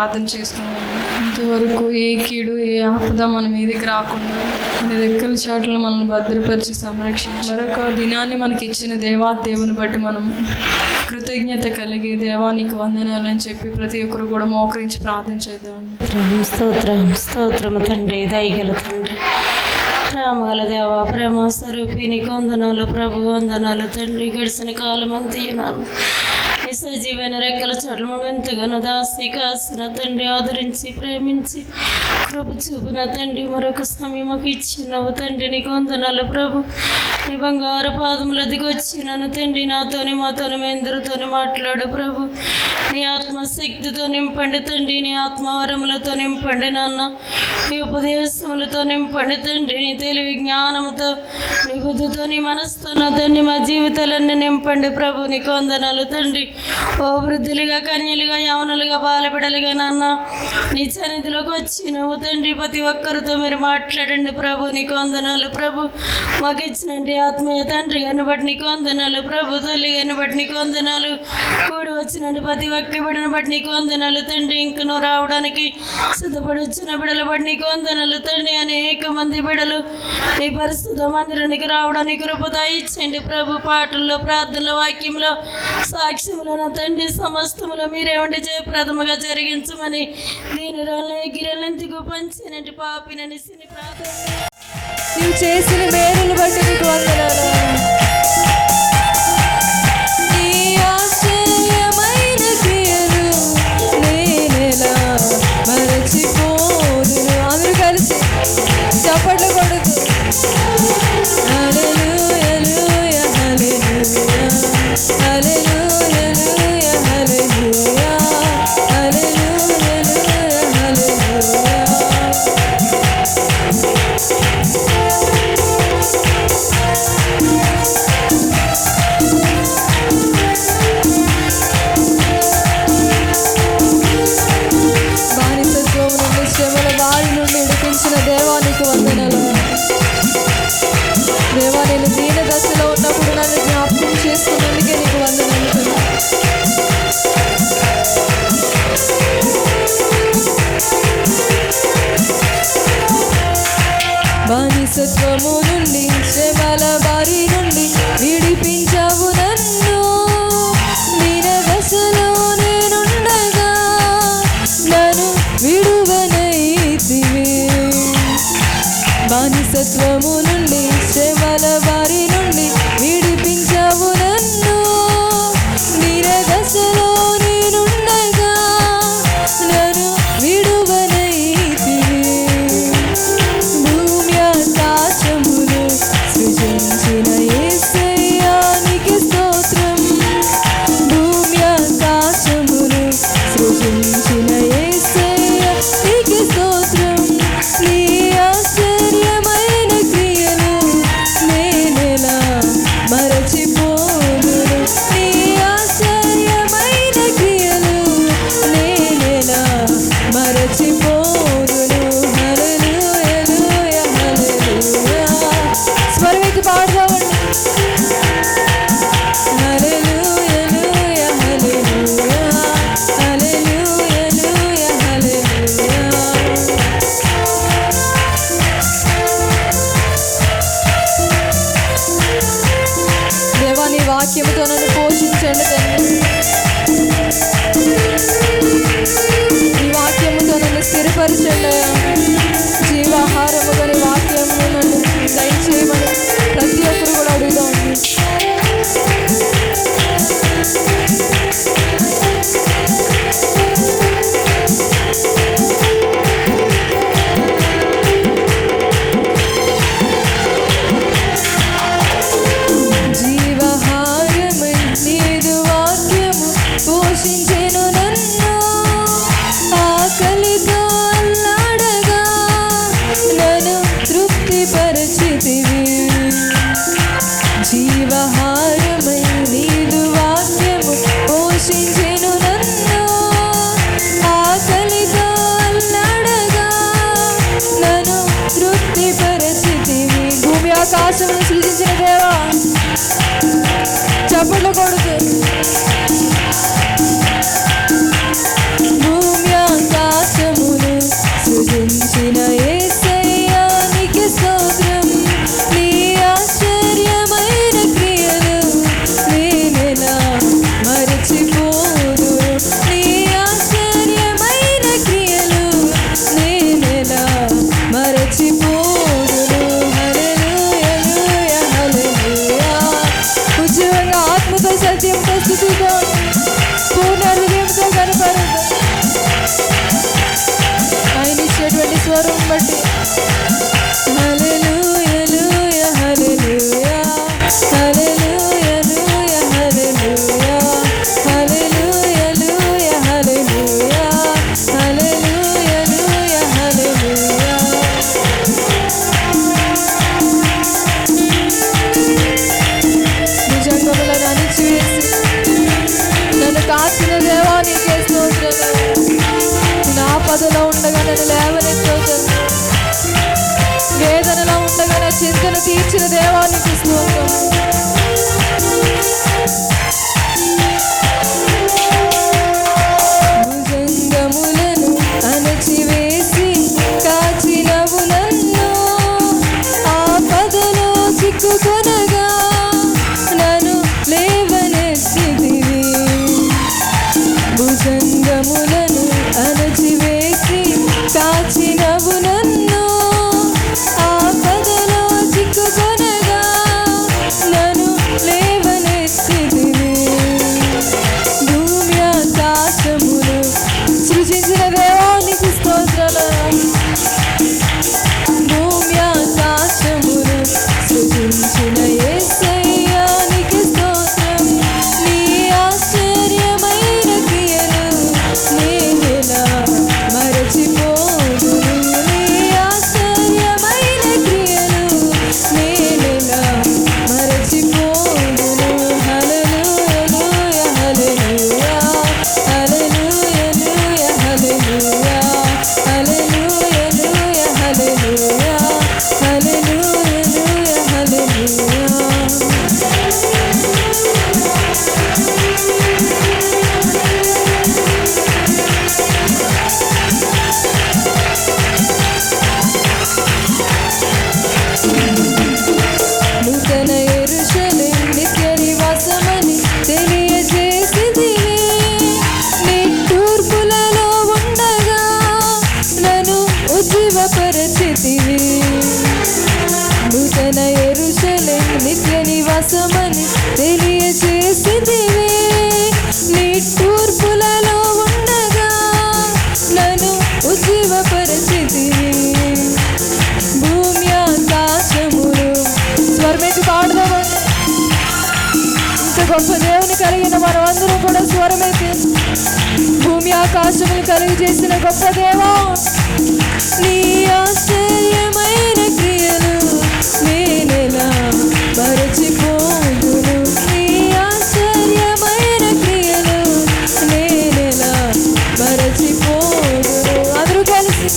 ప్రార్థన చేసుకున్నాం. ఇంతవరకు ఏ కీడు ఏ ఆపద మన మీదకి రాకుండా మన రెక్కల చాటులు మనల్ని భద్రపరిచి సంరక్షించి మరొక దినాన్ని మనకి ఇచ్చిన దేవుని బట్టి మనం కృతజ్ఞత కలిగి దేవానికి వందనాలు అని చెప్పి ప్రతి ఒక్కరు కూడా మోకరించి ప్రార్థన చేద్దాం. స్తోత్రము తండ్రి, దయగల తండ్రి, ప్రేమగల దేవ, ప్రేమ స్వరూపి, నీకు వందనాలు ప్రభు, వందనాలు తండ్రి. గడిచిన కాలం అంతేనాను సజీవైన రెక్కల చర్మ ఎంతగానో దాసి కాసిన తండ్రి, ఆదరించి ప్రేమించి కృప చూపున తండ్రి మరొక సమయం ఇచ్చినావు తండ్రి. నీకు వందనాలు ప్రభు. నీ బంగారు పాదముల దిగొచ్చినాను తండ్రి. నాతోని మాతోని మేందరితోని మాట్లాడు ప్రభు. నీ ఆత్మశక్తితో నింపండి తండ్రి, నీ ఆత్మవరములతో నింపండి నాన్న, నీ ఉపదేశములతో నింపండి తండ్రి, నీ తెలివి జ్ఞానముతో, నీ బుద్ధితో, నీ మనసుతో నా తండ్రి మా జీవితాలన్నీ నింపండి ప్రభు. నీకు వందనాలు తండ్రి. ఓ వృద్ధులుగా, కన్యలుగా, యవనులుగా, బాలబిడలుగా నాన్న నీ సన్నిధిలోకి వచ్చి నువ్వు తండ్రి ప్రతి ఒక్కరితో మీరు మాట్లాడండి ప్రభు. నీకు వందనాలు ప్రభు. మాకు ఇచ్చినండి ఆత్మీయ తండ్రి గారిని బట్టి నీకు వందనాలు ప్రభు. తల్లి గారిని బట్టి నీకు వందనాలు. కూడి వచ్చినండి ప్రతి ఒక్క బిడ్డను బట్టి నీకు వందనాలు తండ్రి. ఇంక నువ్వు రావడానికి సిద్ధపడి వచ్చిన బిడ్డలు బట్టి నీకు వందనాలు తండ్రి. అనేక మంది బిడ్డలు నీ పరిశుద్ధ మందిరానికి రావడానికి కృపత ఇచ్చండి ప్రభు. పాటల్లో, ప్రార్థనలో, వాక్యంలో, సాక్ష్యంలో నా తండ్రి సమస్తములో మీరేమంటే జయప్రదముగా జరిగించమని దీని గిరెలంతకు పంచినట్టు పాపినని ప్రార్థన. నువ్వు చేసిన మేలును బట్టి నీకు వందనాలు. నీ ఆశ్చర్యమైన క్రియలు నేనెలా మరచిపోదును. అందరూ కలిసి చప్పట్లు కొడుతూ హల్లెలూయా, హల్లెలూయా, హల్లెలూయా, హల్లెలూయా, హల్లెలూయా, హల్లెలూయా. బానిసత్వం నుండి, శ్రమల బారి నుండి విడిపించిన దేవానికి వందనాలు. దేవా, నేను దీన దశలో ఉన్నప్పుడు నన్ను జ్ఞాపకం చేసుకున్నందుకే నీకు వందనాలు. బానిసత్వము నుండి, శ్రమల బారి నుండి విడిపించావు నన్ను. దీన దశలో నేనుండగా నన్ను విడువనైతివి. బానిసత్వము నుండి, శ్రమల బారి నుండి విడిపించావు నన్ను. దీన దశలో నేనుండగా నన్ను విడువనైతివి. భూమి ఆకాశములు సృజించిన యేసయ్యా నీకు స్తోత్రం. భూమి ఆకాశములు సృజించిన యేసయ్యా నీకు స్తోత్రం. నీ ఆశ్చర్యమైన క్రియలు నేనెలా మరచిపోదును. నీ ఆశ్చర్యమైన క్రియలు నేనెలా మరచిపోదును. హల్లెలూయా, హల్లెలూయా. స్వరమెత్తి పాడదామండి. హల్లెలూయా, హల్లెలూయా, హల్లెలూయా, హల్లెలూయా. దేవా, నీ వాక్యముతో నన్ను పోషించండి తండ్రి. నీ వాక్యముతో నన్ను స్థిరపరచండి. జీవాహారముగా నీ వాక్యము నన్ను దయచేయమని ప్రతి ఒక్కరు కూడా అడుగుదాం. జీవహారమై నీదు వాక్యము పోషించెను నన్ను. ఆకలితో అల్లాడగా నన్ను తృప్తిపరచితివి. జీవహారమై నీదు వాక్యము పోషించెను నన్ను. ఆకలితో అల్లాడగా నన్ను తృప్తిపరచితివి. భూమి ఆకాశమును సృజించిన దేవా చప్పట్లు కొడుతూ భూమి ఆకాశ చింతను తీర్చిన దేవానికి స్తోత్రం. భుజంగములను అణచివేసి కాచినవు నన్ను, ఆపదలో చిక్కుకొనగా నన్ను లేవనెత్తితివి. భుజంగములను అణచివేసి కాచినవు నన్ను, ఆపదలో చిక్కుకొనగా నన్ను లేవనెత్తితివి. భూమి ఆకాశములు సృజించిన దేవానికి స్తోత్రాలు. భూమి ఆకాశములు సృజించిన యేసయ్యానికి స్తోత్రం. నీ ఆశ్చర్యమైన క్రియలు నేనెలా మరచిపోదును. నీ ఆశ్చర్యమైన క్రియలు నేనెలా మరచిపోదును. హల్లెలూయా hallelujah hallelujah hallelujah hallelujah hallelujah hallelujah హల్లెలూయా. నూతన యెరూషలేము నిత్య నివాసమని తెలియజేసితివి. నిట్టూర్పులలో ఉండగా నన్ను ఉజ్జీవపరచితివి. నూతన యెరూషలేము నిత్య నివాసమని తెలియజేసితివి. నిట్టూర్పులలో ఉండగా నన్ను ఉజ్జీవపరచితివి. భూమి ఆకాశములు స్వరమెత్తి పాడదామని. ఇంత గొప్ప దేవుని కలిగిన మనమందరం కూడా స్వరమెత్తి భూమి ఆకాశములు కలిగి చేసిన గొప్ప దేవా, నీ ఆశ్చర్యమైన క్రియలు నేనెలా మరచిపోదును. నీ ఆశ్చర్యమైన క్రియలు నేనెలా మరచిపోదును. అందరూ కలిసి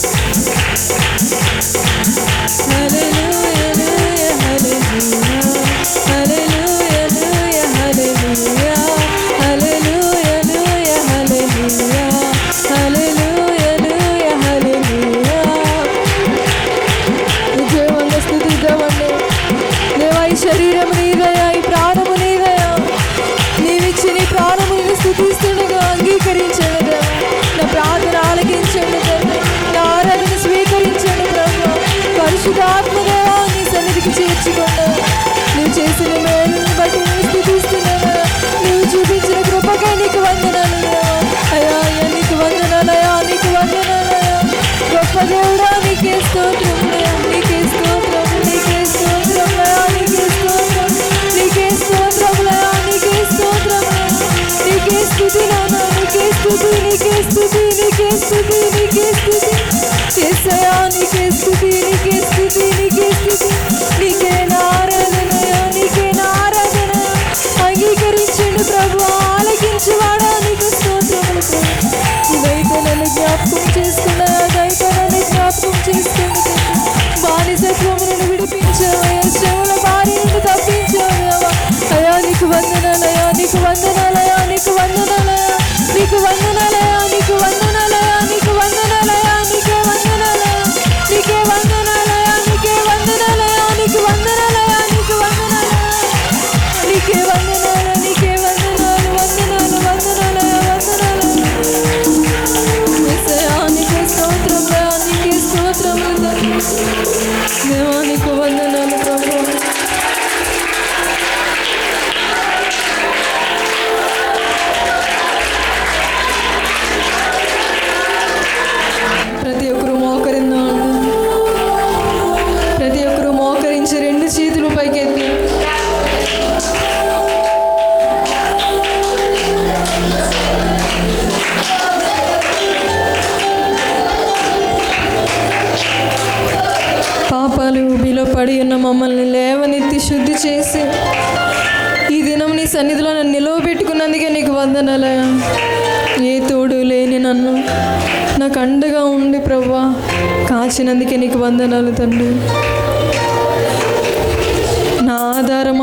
హల్లెలూయా hallelujah hallelujah hallelujah hallelujah hallelujah hallelujah హల్లెలూయా. నిజంగా స్తుతిద్దామండి. దేవా, ఈ శరీరము నీదయా, ఈ ప్రాణము నీదయా. నీవిచ్చి నీ ప్రాణముని స్తుతిస్తుండగా అంగీకరించండి దేవా. నా ప్రార్థన ఆలకించండి తండ్రి. నా ఆరాధన స్వీకరించండి ప్రభు. పరిశుద్ధాత్మ దేవా, నీ సన్నిధికి చేర్చుకోండి. నువ్వు చేసిన మేలుని బట్టి నేను స్తుతిస్తున్నాను. నువ్వు చూపించిన కృపగా నీకు వందనాలు దేవా. అయ్యా అయ్యా నీకు వందనాలయా, నీకు వందనాలయా. గొప్ప దేవుడా నీకే స్తోత్రములయా, నీకే స్తోత్రం, నీకే స్తోత్రములయా, నీకే స్తోత్రం, నీకే స్తోత్రములయా, నీకే స్తోత్రములయా. నీకే స్తుతి నానా, నీకే స్తుతి, నీకే స్తుతి, నీకే స్తుతి, నీకే స్తుతి. యేసయ్యా నీకే స్తుతి, నీకే స్తుతి, నీకే స్తుతి. నీకే నా ఆరాధనయా, నీకే నా ఆరాధన. అంగీకరించండి ప్రభు, ఆలకించువాడా నీకు స్తోత్రములు ప్రభు. ఇదైతే నన్ను జ్ఞాపకం చేసుకున్నాయా, దయతో నన్ను జ్ఞాపకం చేసుకోండి. బానిసత్వములను విడిపించావయ్యా, శ్రమల బారి నుండి తప్పించావయ్యా. అయ్యా నీకు వందనాలయా, నీకు వందనాలయా, నీకు వందనాలయా, నీకు వందనాలయా, నీకు వందనాలయా, నీకు వందనాలయా, నీకే వందనాలయా, నీకే వందనాలయా, నీకే వందనాలయా, నీకు వందనాలయా, నీకు వందనాలయా, నీకే వందనాలు, నీకే వందనాలు, వందనాలు, వందనాలయా, వందనాలయా. యేసయ్యా నీకే స్తోత్రములయా, నీకే స్తోత్రములు తండ్రి. దేవా నీకు వందనాలు ప్రభు. ప్రతి ఒక్కరు మోకరిందామండి. ప్రతి ఒక్కరు మోకరించి రెండు చేతులు పైకెత్తి పాపాలు ఊబిలో పడి ఉన్న మమ్మల్ని లేవనెత్తి శుద్ధి చేసి ఈ దినం నీ సన్నిధిలో నన్ను నిలవబెట్టుకున్నందుకే నీకు వందనాలయ్యా. ఏ తోడు లేని నన్ను నాకు అండగా ఉండి ప్రభువా కాచినందుకే నీకు వందనాలు తండ్రి.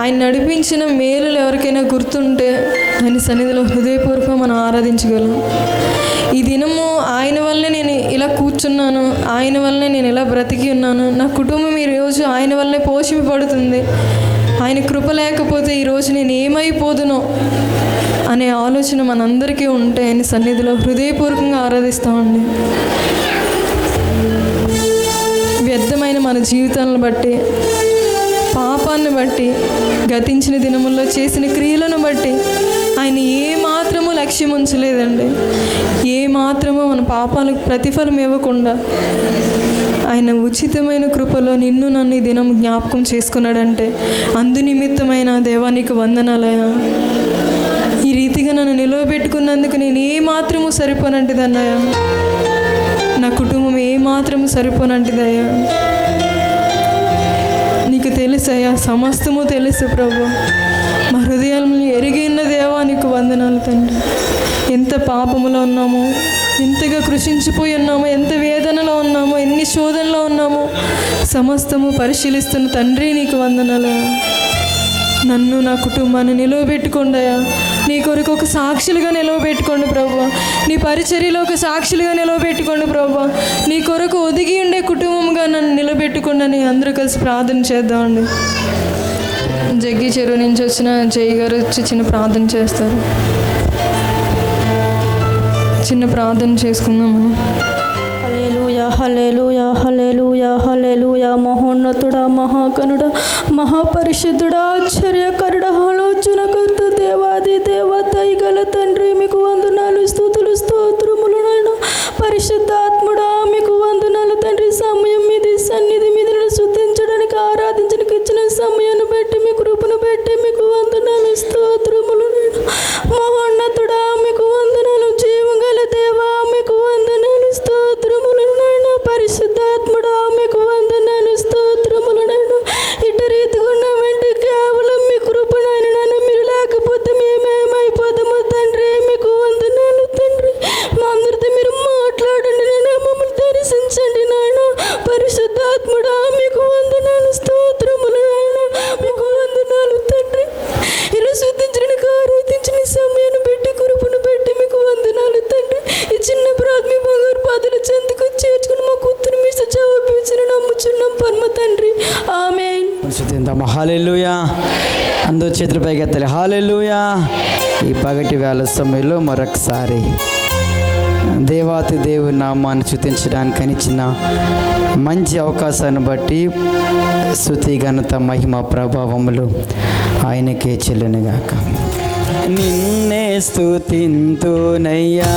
ఆయన నడిపించిన మేలులు ఎవరికైనా గుర్తుంటే ఆయన సన్నిధిలో హృదయపూర్వకంగా మనం ఆరాధించగలం. ఈ దినము ఆయన వల్లే నేను ఇలా కూర్చున్నాను, ఆయన వల్లే నేను ఇలా బ్రతికి ఉన్నాను, నా కుటుంబం ఈరోజు ఆయన వల్లే పోషింపబడుతుంది, ఆయన కృప లేకపోతే ఈరోజు నేను ఏమైపోదునో అనే ఆలోచన మనందరికీ ఉంటే ఆయన సన్నిధిలో హృదయపూర్వకంగా ఆరాధిస్తామండి. వ్యర్థమైన మన జీవితాలను బట్టి, పాపాన్ని బట్టి, గతించిన దినముల్లో చేసిన క్రియలను బట్టి ఆయన ఏమాత్రము లక్ష్యం ఉంచలేదండి. ఏమాత్రము మన పాపాలకు ప్రతిఫలం ఇవ్వకుండా ఆయన ఉచితమైన కృపలో నిన్ను నన్ను ఈ దినం జ్ఞాపకం చేసుకున్నాడంటే అందు నిమిత్తమైన దేవానికి వందనాలయ్యా. ఈ రీతిగా నన్ను నిలవబెట్టుకున్నందుకు నేను ఏమాత్రము సరిపోనంటిదన్నయ్యా, నా కుటుంబం ఏమాత్రము సరిపోనంటిదయ్యా. నీకు తెలుసయ్యా, సమస్తము తెలుసు ప్రభు. మా హృదయాలను ఎరిగిన దేవా నీకు వందనాలు తండ్రి. ఎంత పాపములో ఉన్నామో, ఎంతగా కృషించిపోయి ఉన్నామో, ఎంత వేదనలో ఉన్నామో, ఎన్ని శోధనలో ఉన్నామో సమస్తము పరిశీలిస్తున్న తండ్రి నీకు వందనాలు. నన్ను నా కుటుంబాన్ని నిలవబెట్టుకోండియా. నీ కొరకు ఒక సాక్షులుగా నిలవబెట్టుకోండి ప్రభు. నీ పరిచర్యలో ఒక సాక్షులుగా నిలవబెట్టుకోండి ప్రభు. నీ కొరకు ఒదిగి ఉండే కుటుంబంగా నన్ను నిలబెట్టుకోండి అని అందరూ కలిసి ప్రార్థన చేద్దామండి. జగ్గి చెరువు నుంచి వచ్చిన జై గారు వచ్చి చిన్న ప్రార్థన చేస్తారు. చిన్న ప్రార్థన చేసుకుందాము. హల్లెలూయా హల్లెలూయా హల్లెలూయా హల్లెలూయా. మహోన్నతుడా, మహాకనుడా, మహాపరిశుద్ధుడా, ఆశ్చర్యకరుడా, ఆలోచనకర్త, దేవాది దేవ, దయగల తండ్రి మీకు వందనాలు, స్తుతులు, స్తోత్రములు నాయన. పరిశుద్ధాత్ముడా మీకు వందనాలు తండ్రి. సమయం మీది సన్నిధి మీద స్తుతించడానికి, ఆరాధించడానికి ఇచ్చిన సమయాన్ని బట్టి, మీ కృపను బట్టి మీకు వందనాలు, స్తోత్రములు నాయన. మహోన్నతుడా మీకు వందనాలు, జీవగల దేవా మీకు వందనాలు, స్తోత్రములు నాయన. పరిశుద్ధాత్ముడా మీకు వందనాలు, స్తోత్రములు నాయన. ఇటు రీతిగా ఉన్నామంటే కేవలం మీ కృప నాయన. నన్ను మీరు లేకపోతే మేమేమైపోతామో తండ్రి. మీకు వందనాలు తండ్రి. మా అందరితో మీరు మాట్లాడండి నాయన, మమ్మల్ని దర్శించండి నాయన. పరిశుద్ధాత్ముడా మీకు వందనాలు, స్తోత్రములు నాయన. మీకు వందనాలు తండ్రి. ఇలా శుద్ధించడానికి, ఆరాధించిన సమయాన్ని బట్టి, కృపను బట్టి మీకు వందనాలు తండ్రి. ఈ చిన్న ప్రాథమిక బంగారు పాదల చెందుకు చేర్చుకుని మా కూతురు మీ జవాబు ఇచ్చిన నమ్ముచున్నాం పరమ తండ్రి. ఆమేన్. హల్లెలూయా. అందరూ చేతుల పైకి ఎత్తాలి. హల్లెలూయా. ఈ పగటి వేళ సమయంలో మరొకసారి దేవాతి దేవుని నామాన్ని స్తుతించడానికి అనిచ్చిన మంచి అవకాశాన్ని బట్టి స్తుతి, ఘనత, మహిమ, ప్రభావములు ఆయనకే చెల్లునుగాక. నిన్నే స్తుతింతునయ్యా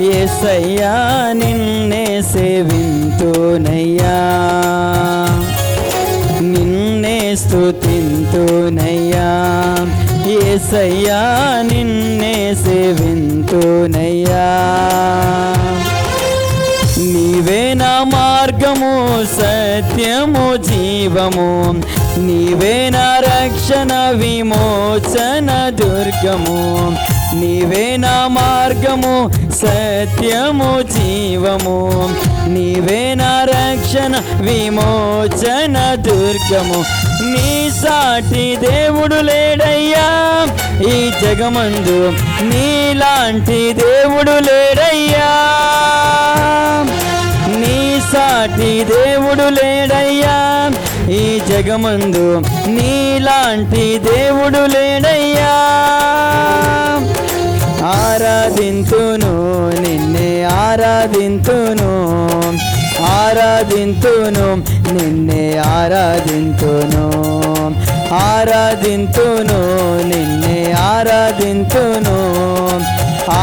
యేసయ్యా, నిన్నే సేవింతునయ్యా, నిన్నే స్తుతింతునయ్యా యేసయ్యా, నిన్నే సేవింతునయ్యా. నీవే నా మార్గము, సత్యము, జీవము, నీవే నా రక్షణ, విమోచన, దుర్గము. నీవే నా మార్గము, సత్యము, జీవము, నీవే నా రక్షణ, విమోచన, దుర్గము. నీ సాటి దేవుడు లేడయ్యా ఈ జగమందు, నీలాంటి దేవుడు లేడయ్యా. నీ సాటి దేవుడు లేడయ్యా ఈ జగమందు, నీలాంటి దేవుడు లేడయ్యా. ఆరాధింతును నిన్నే, ఆరాధింతును, ఆరాధింతును నిన్నే, ఆరాధింతును, ఆరాధింతును నిన్నే, ఆరాధింతును,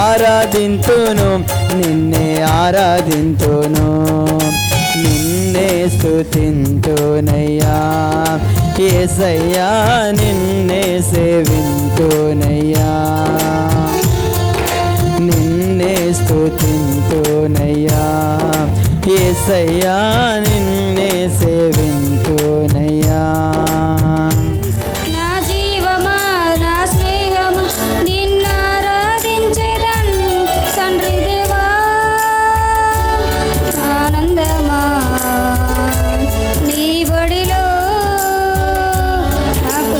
ఆరాధింతును నిన్నే, ఆరాధింతును. నిన్నే స్తుతింతునయ్యా యేసయ్యా, నిన్నే సేవింతునయ్యా, నిన్నే స్తుతింతునయ్యా యేసయ్యా, నిన్నే సేవింతునయ్యా. నా జీవమా, నా స్నేహమా, నిన్నారాధించెదన్ తండ్రి దేవా. ఆనందమా నీ బడిలో నాకు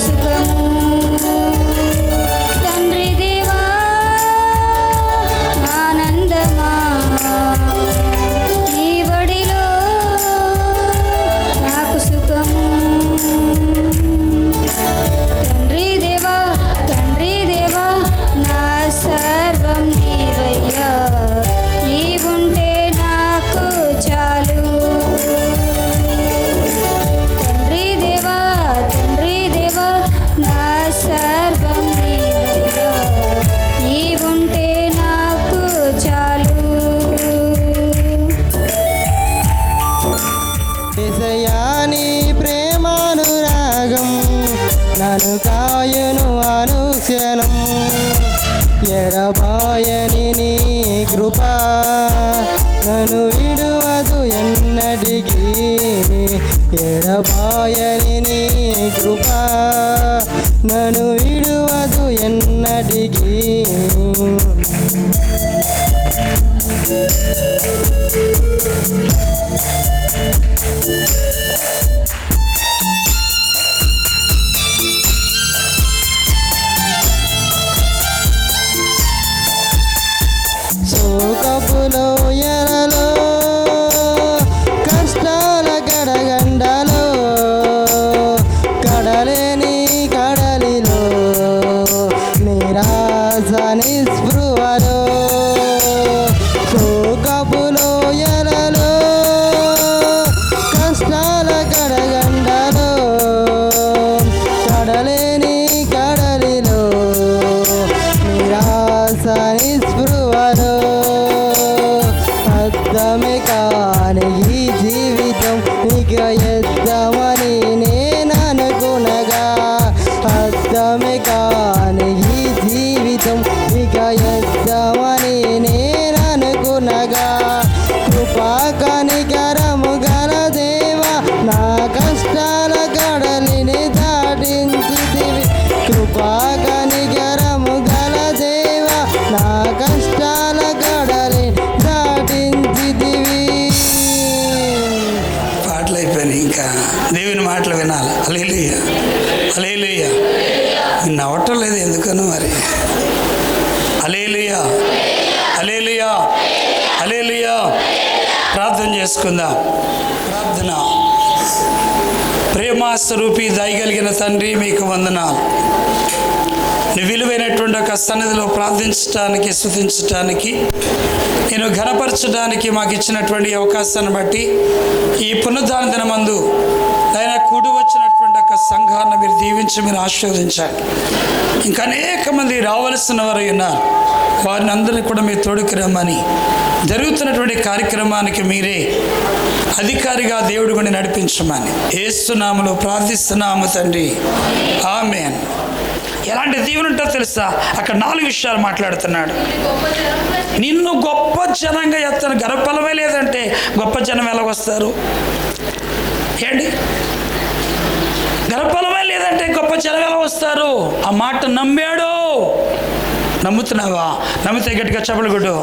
ఎడబాయని నీ కృప నన్ను విడువదు ఎన్నటికీ. ఎడబాయని నీ కృప నన్ను విడువదు ఎన్నటికీ. శోకపులో ఎరలో కష్టాల గడగండలో కడలేని కడలిలో నిరాశ నిస్పృహలో శోకపులో ఎరలో కష్టాల గడగండలో కడలేని కడలిలో నిరాశ నిస్పృహలో అర్థమే కాని ఈ జీవితం ఇక ఎద్దామని నేననుకునగా. అర్థమే కాని ఈ జీవితం ఇక ఎద్దామని నేననుకునగా. కృపా కనికరము గల దేవా నా కష్టాల కడలిని దాటించితివి. కృపా కనికరము గల దేవా నా కష్టాల కడలి దాటించితివి. పాటలు అయిపోయినాయి, ఇంకా దేవుని మాటలు వినాలి. హల్లెలూయా, హల్లెలూయా. నవ్వటం లేదు ఎందుకనో మరి. హల్లెలూయా, హల్లెలూయా, హల్లెలూయా. ప్రార్థన చేసుకుందాం. ప్రార్థన. ప్రేమాస్వరూపి దయగలిగిన తండ్రి, మీకు వందనాలు. నీ విలువైనటువంటి ఒక సన్నిధిలో ప్రార్థించడానికి, స్తుతించడానికి, నేను ఘనపరచడానికి మాకు ఇచ్చినటువంటి అవకాశాన్ని బట్టి ఈ పునరుద్ధాన దినమందు ఆయన కూడి వచ్చినటువంటి ఒక సంఘాన్ని మీరు దీవించి మీరు ఆశీర్వదించాలి. ఇంకా అనేక మంది రావలసిన వారు ఉన్నారు. వారిని అందరినీ కూడా మీరు తోడుకు రమ్మని, జరుగుతున్నటువంటి కార్యక్రమానికి మీరే అధికారిగా దేవుడు కూడా నడిపించమని యేసు నామములో ప్రార్థిస్తున్నాము తండ్రి, ఆమేన్. ఎలాంటి దీవెన ఉంటుందో తెలుసా? అక్కడ 4 విషయాలు మాట్లాడుతున్నాడు. నిన్ను గొప్ప జనంగా ఎత్తాను. గర్భఫలమే లేదంటే గొప్ప జనం ఎలా వస్తారు? ఏంటి? గర్భఫలమే లేదంటే గొప్ప జనం ఎలా వస్తారు? ఆ మాట నమ్మాడు. నమ్ముతున్నావా? నమ్మితే గట్టిగా చప్పలు కొట్టు.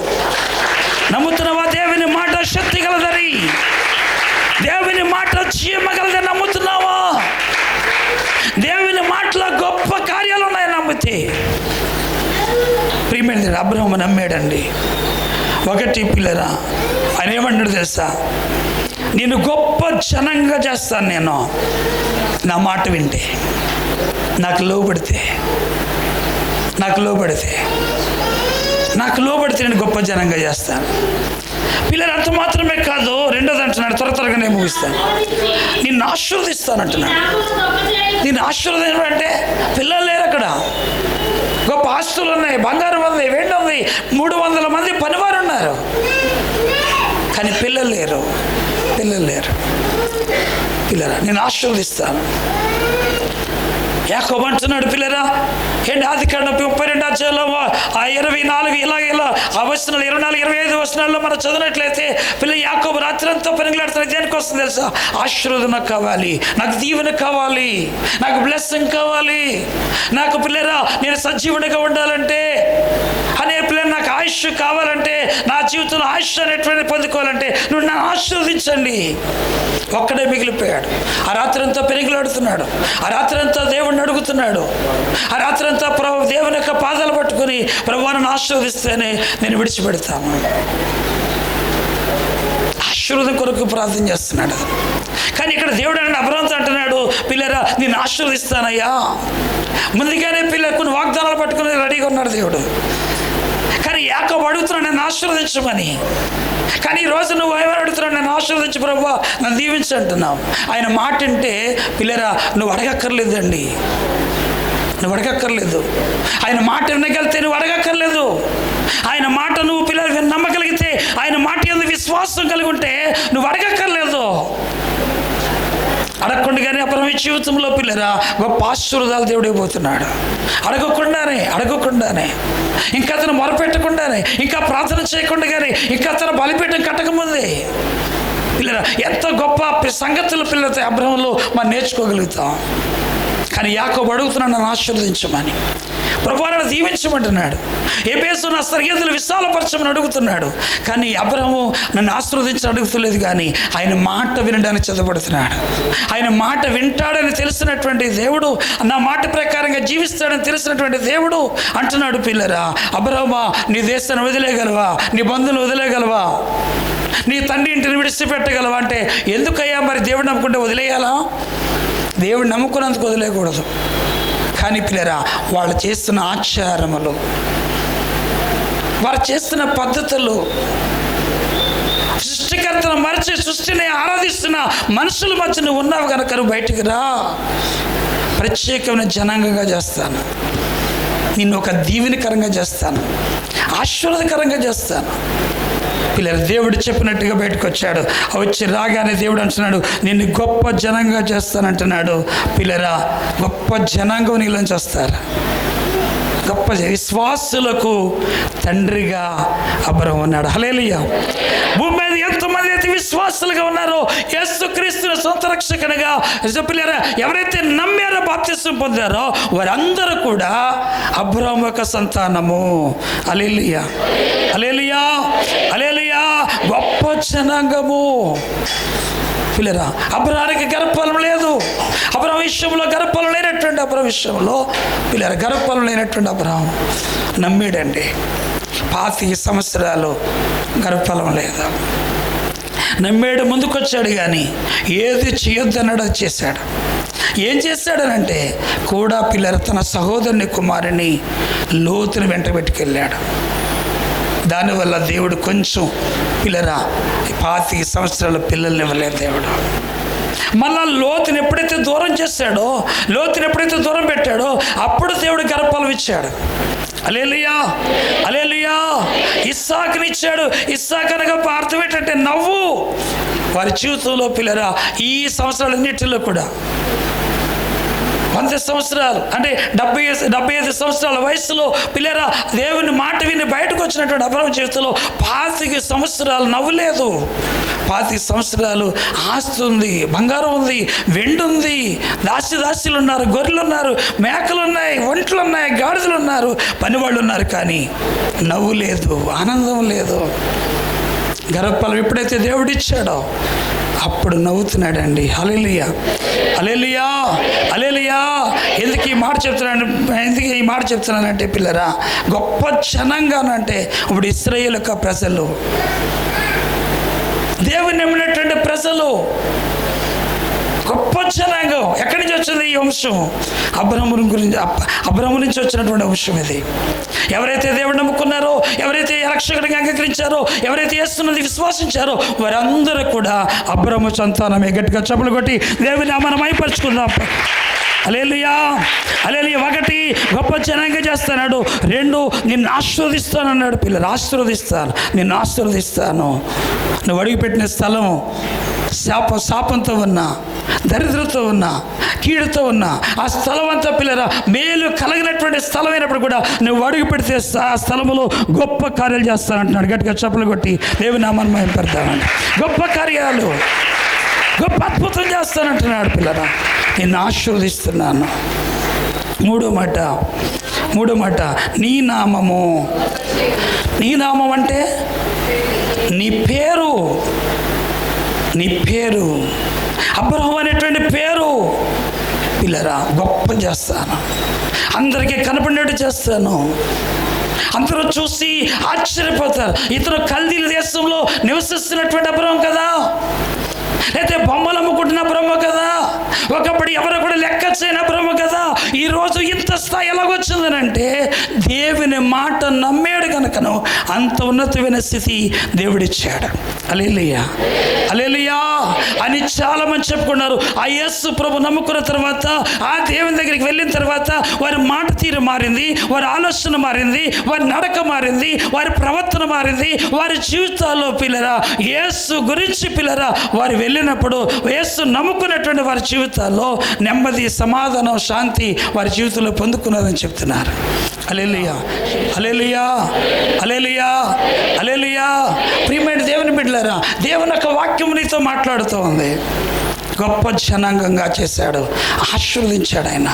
నమ్ముతున్నావా? దేవుని మాట శక్తి గలదని, దేవుని మాట జీవగలదని నమ్ముతున్నావా? దేవుని మాటలో గొప్ప కార్యాలు ఉన్నాయని నమ్మితే. ప్రియమైన అబ్రహాము నమ్మాడండి. 1 పిల్లరా, ఆయన ఏమంటాడు తెలుసా? నేను గొప్ప జనంగా చేస్తాను, నేను నా మాట వింటే, నాకు లోబడితే నేను గొప్ప జనంగా చేస్తాను. పిల్లలు అంత మాత్రమే కాదు, రెండోది అంటున్నాడు, త్వరగా నేను ముగిస్తాను. నిన్ను ఆశీర్వదిస్తానంటున్నాడు. నిన్ను ఆశీర్వదం అంటే పిల్లలు లేరు అక్కడ. గొప్ప ఆస్తులు ఉన్నాయి, బంగారం ఉంది, వెండి ఉంది, 300 మంది పనివారు ఉన్నారు, కానీ పిల్లలు లేరు. పిల్లరా, నేను ఆశీర్వదిస్తాను. యాకోబు అంటున్నాడు, పిల్లరా ఏంటి? ఆదికాండం 32 అధ్యాయంలో 24 ఇలా ఆ వచనాలు 24, 25 వచనాల్లో మనం చదివినట్లయితే పిల్ల యాకోబు రాత్రి అంతా పెనుగులాడుతున్నాడు. దేనికి వస్తుంది తెలుసా? ఆశీర్వాదం నాకు కావాలి, నాకు దీవెన కావాలి, నాకు బ్లెస్సింగ్ కావాలి, నాకు పిల్లరా నేను సజీవునిగా ఉండాలంటే అనే పిల్లలు, నాకు ఆయుష్ కావాలంటే, నా జీవితంలో ఆయుష్ అనేటువంటి పొందుకోవాలంటే నువ్వు నన్ను ఆశీర్వదించండి. ఒక్కడే మిగిలిపోయాడు. ఆ రాత్రి అంతా పెనుగులాడుతున్నాడు. ఆ రాత్రి అంతా దేవుణ్ణి అడుగుతున్నాడు. ఆ రాత్రి అంతా ప్రభు దేవుని యొక్క పాదాలు పట్టుకుని ప్రభువును ఆశీర్వదిస్తేనే నేను విడిచిపెడతాను. ఆశీర్వాదం కొరకు ప్రార్థన చేస్తున్నాడు. కానీ ఇక్కడ దేవుడు అంటే అబ్రహాముతో అంటున్నాడు, పిల్లరా నేను ఆశీర్వదిస్తానయ్యా. ముందుగానే పిల్లకు వాగ్దానాలు పట్టుకుని రెడీగా ఉన్నాడు దేవుడు. కానీ యాకోబు అడుగుతున్నాడు నన్ను ఆశీర్వదించమని. కానీ ఈరోజు నువ్వు ఎవరు అడుగుతున్నావు? నన్ను ఆశీర్వదించు ప్రభువా, నన్ను దీవించు అంటున్నావు. ఆయన మాట అంటే పిల్లరా నువ్వు అడగక్కర్లేదండి, నువ్వు అడగక్కర్లేదు. ఆయన మాట వినగలిగితే నువ్వు అడగక్కర్లేదు. ఆయన మాట నువ్వు పిల్లలు నమ్మగలిగితే, ఆయన మాట యందు విశ్వాసం కలిగి ఉంటే నువ్వు అడగక్కర్లేదు. అడగకుండానే కానీ అబ్రహాం జీవితంలో పిల్లరా గొప్ప ఆశీర్వాదాలు దేవుడే పోతున్నాడు. అడగకుండానే ఇంకా అతను మొరపెట్టకుండానే, ఇంకా ప్రార్థన చేయకుండానే, ఇంకా అతను బలిపీఠం కట్టకముందే పిల్లరా ఎంత గొప్ప సంగతులు పిల్లలతో అబ్రహాంలో మనం నేర్చుకోగలుగుతాం. కానీ యాకోబు అడుగుతున్నాడు నన్ను ఆశీర్వదించమని, ప్రభువా నన్ను దీవించమంటున్నాడు. ఎబేసు నా సరిహద్దులు విశాలపరచమని అడుగుతున్నాడు. కానీ అబ్రహాము నన్ను ఆశీర్వదించి అడుగుతలేదు, కానీ ఆయన మాట వినడానికి చదవబడుతున్నాడు. ఆయన మాట వింటాడని తెలిసినటువంటి దేవుడు, నా మాట ప్రకారంగా జీవిస్తాడని తెలిసినటువంటి దేవుడు అంటున్నాడు, పిల్లరా అబ్రహామా నీ దేశాన్ని వదిలేయగలవా, నీ బంధువులు వదిలేయగలవా, నీ తండ్రి ఇంటిని విడిచిపెట్టగలవా అంటే, ఎందుకయ్యా మరి దేవుడు నమ్ముకుంటే వదిలేయాలా? దేవుడు నమ్ముకున్నందుకు వదిలేయకూడదు. కానీ పిల్లరా వాళ్ళు చేస్తున్న ఆచారములు, వారు చేస్తున్న పద్ధతులు, సృష్టికర్తను మరిచి సృష్టిని ఆరాధిస్తున్న మనుషుల మధ్య నువ్వు ఉన్నావు కనుక నువ్వు బయటికి రా, ప్రత్యేకమైన జనాంగంగా చేస్తాను, నిన్ను ఒక దీవెనకరంగా చేస్తాను, ఆశీర్వాదకరంగా చేస్తాను. పిల్లలు దేవుడు చెప్పినట్టుగా బయటకు వచ్చాడు. వచ్చి రాగానే దేవుడు అంటున్నాడు నిన్ను గొప్ప జనంగా చేస్తానంటున్నాడు. పిల్లరా గొప్ప జనాంగం నీళ్ళని చేస్తారు. గొప్ప విశ్వాసులకు తండ్రిగా అబ్రహాము ఉన్నాడు. హల్లెలూయా. భూమి మీద ఎంతమంది అయితే విశ్వాసులుగా ఉన్నారో, యేసుక్రీస్తును సొంత రక్షకునిగా పిల్లరా ఎవరైతే నమ్మారో, బాప్తిసం పొందారో వారందరూ కూడా అబ్రహాము యొక్క సంతానము. హల్లెలూయా, హల్లెలూయా, హల్లెలూయా. గొప్ప జనాంగము. పిల్లరా అబ్రహాముకి గర్భఫలం లేదు. అబ్రహాము విషయంలో గర్భఫలం లేనటువంటి అబ్రహాము విషయంలో పిల్లరా గర్భఫలం లేనటువంటి అబ్రహాము నమ్మాడండి. 25 సంవత్సరాలు గర్భఫలం లేదు. నమ్మాడు, ముందుకొచ్చాడు, కానీ ఏది చేయొద్దన్నాడు అది చేశాడు. ఏం చేశాడనంటే కూడా పిల్లర తన సహోదరుని కుమారుని లోతుని వెంట పెట్టుకెళ్ళాడు. దానివల్ల దేవుడు కొంచెం పిల్లరా 25 సంవత్సరాల పిల్లల్ని ఇవ్వలేదు దేవుడు. మళ్ళా లోతుని ఎప్పుడైతే దూరం చేశాడో, లోతుని ఎప్పుడైతే దూరం పెట్టాడో అప్పుడు దేవుడు గర్భఫలం ఇచ్చాడు. హల్లెలూయా, హల్లెలూయా. ఇస్సాకుని ఇచ్చాడు. ఇస్సాకు అనగా అర్థం ఏంటంటే నవ్వు. వారి జీవితంలో పిల్లరా ఈ సంవత్సరాలన్నిటిలో కూడా 100 సంవత్సరాలు అంటే 75 సంవత్సరాల వయసులో పిల్లరా దేవుని మాట విని బయటకు వచ్చినటువంటి అబ్రహాము జీవితంలో 25 సంవత్సరాలు నవ్వులేదు. 25 సంవత్సరాలు ఆస్తి ఉంది, బంగారం ఉంది, వెండి ఉంది, దాస్యులు ఉన్నారు, గొర్రెలు ఉన్నారు, మేకలు ఉన్నాయి, ఒంట్లు ఉన్నాయి, గాడిదలు ఉన్నారు, పనివాళ్ళు ఉన్నారు, కానీ నవ్వు లేదు, ఆనందం లేదు. గర్భఫలం ఎప్పుడైతే దేవుడు ఇచ్చాడో అప్పుడు నవ్వుతున్నాడండి. హల్లెలూయా, హల్లెలూయా, హల్లెలూయా. ఎందుకు ఈ మాట చెప్తున్నానంటే పిల్లరా గొప్ప జనంగానంటే ఇప్పుడు ఇశ్రాయేలు యొక్క ప్రజలు, దేవుని నమ్మినటువంటి ప్రజలు, గొప్ప జనాంగం. ఎక్కడి నుంచి వచ్చింది ఈ వంశం? అబ్రహాము నుంచి వచ్చినటువంటి వంశం ఇది. ఎవరైతే దేవుడు నమ్ముకున్నారో, ఎవరైతే రక్షకుడిగా అంగీకరించారో, ఎవరైతే యేసుని విశ్వాసించారో వారందరూ కూడా అబ్రహాము సంతానమే. గట్టిగా చప్పలు కొట్టి దేవుని నామాన్ని మహిమపరుచుకుందాం. హల్లెలూయా, హల్లెలూయా. 1 గొప్ప జనంగా చేస్తాడు. 2 నిన్ను ఆశీర్వదిస్తానన్నాడు. పిల్లలు ఆశీర్వదిస్తాను, నిన్ను ఆశీర్వదిస్తాను. నువ్వు అడుగుపెట్టిన స్థలం శాపంతో ఉన్నా, దరిద్రంతో ఉన్నా, కీడుతో ఉన్నా ఆ స్థలం అంతా పిల్లరా మేలు కలిగినటువంటి స్థలం అయినప్పుడు కూడా నువ్వు అడుగు పెడితే ఆ స్థలములో గొప్ప కార్యాలు చేస్తానంటున్నాడు. గట్టిగా చప్పలు కొట్టి దేవుని నామాన్ని మహిమపరుద్దామండి. గొప్ప కార్యాలు, గొప్ప అద్భుతం చేస్తానంటున్నాడు. పిల్లరా నిన్ను ఆశీర్వదిస్తున్నాను. మూడో మాట నీ నామము. నీ నామం అంటే నీ పేరు. నీ పేరు అబ్రహాము అనేటువంటి పేరు పిల్లరా గొప్ప చేస్తాను, అందరికీ కనపడినట్టు చేస్తాను. అందరూ చూసి ఆశ్చర్యపోతారు. ఇతను కల్దీల దేశంలో నివసిస్తున్నటువంటి అబ్రహాము కదా, అయితే బొమ్మలు అమ్ముకుంటున్న బ్రహ్మ కదా, ఒకప్పుడు ఎవరు కూడా లెక్క చేయని బ్రహ్మ కదా. ఈరోజు ఇంత స్థాయి ఎలాగొచ్చిందనంటే దేవుని మాట నమ్మాడు కనుకను అంత ఉన్నతమైన స్థితి దేవుడిచ్చాడు. హల్లెలూయా, హల్లెలూయా అని చాలామంది చెప్పుకున్నారు. ఆ యేసు ప్రభు నమ్ముకున్న తర్వాత, ఆ దేవుని దగ్గరికి వెళ్ళిన తర్వాత వారి మాట తీరు మారింది, వారి ఆలోచన మారింది, వారి నడక మారింది, వారి ప్రవర్తన మారింది, వారి జీవితాల్లో పిల్లరా యేసు గురించి పిల్లరా వారు వెళ్ళినప్పుడు యేసు నమ్ముకున్నటువంటి వారి జీవితాల్లో నెమ్మది, సమాధానం, శాంతి వారి జీవితంలో పొందుకున్నారని చెప్తున్నారు. హల్లెలూయా, హల్లెలూయా, హల్లెలూయా, హల్లెలూయా. ప్రియమైన దేవుని బిడ్డలారా, దేవుని యొక్క వాక్యం నీతో మాట్లాడుతూ ఉంది. గొప్ప జనాంగంగా చేశాడు, ఆశీర్వదించాడు ఆయన.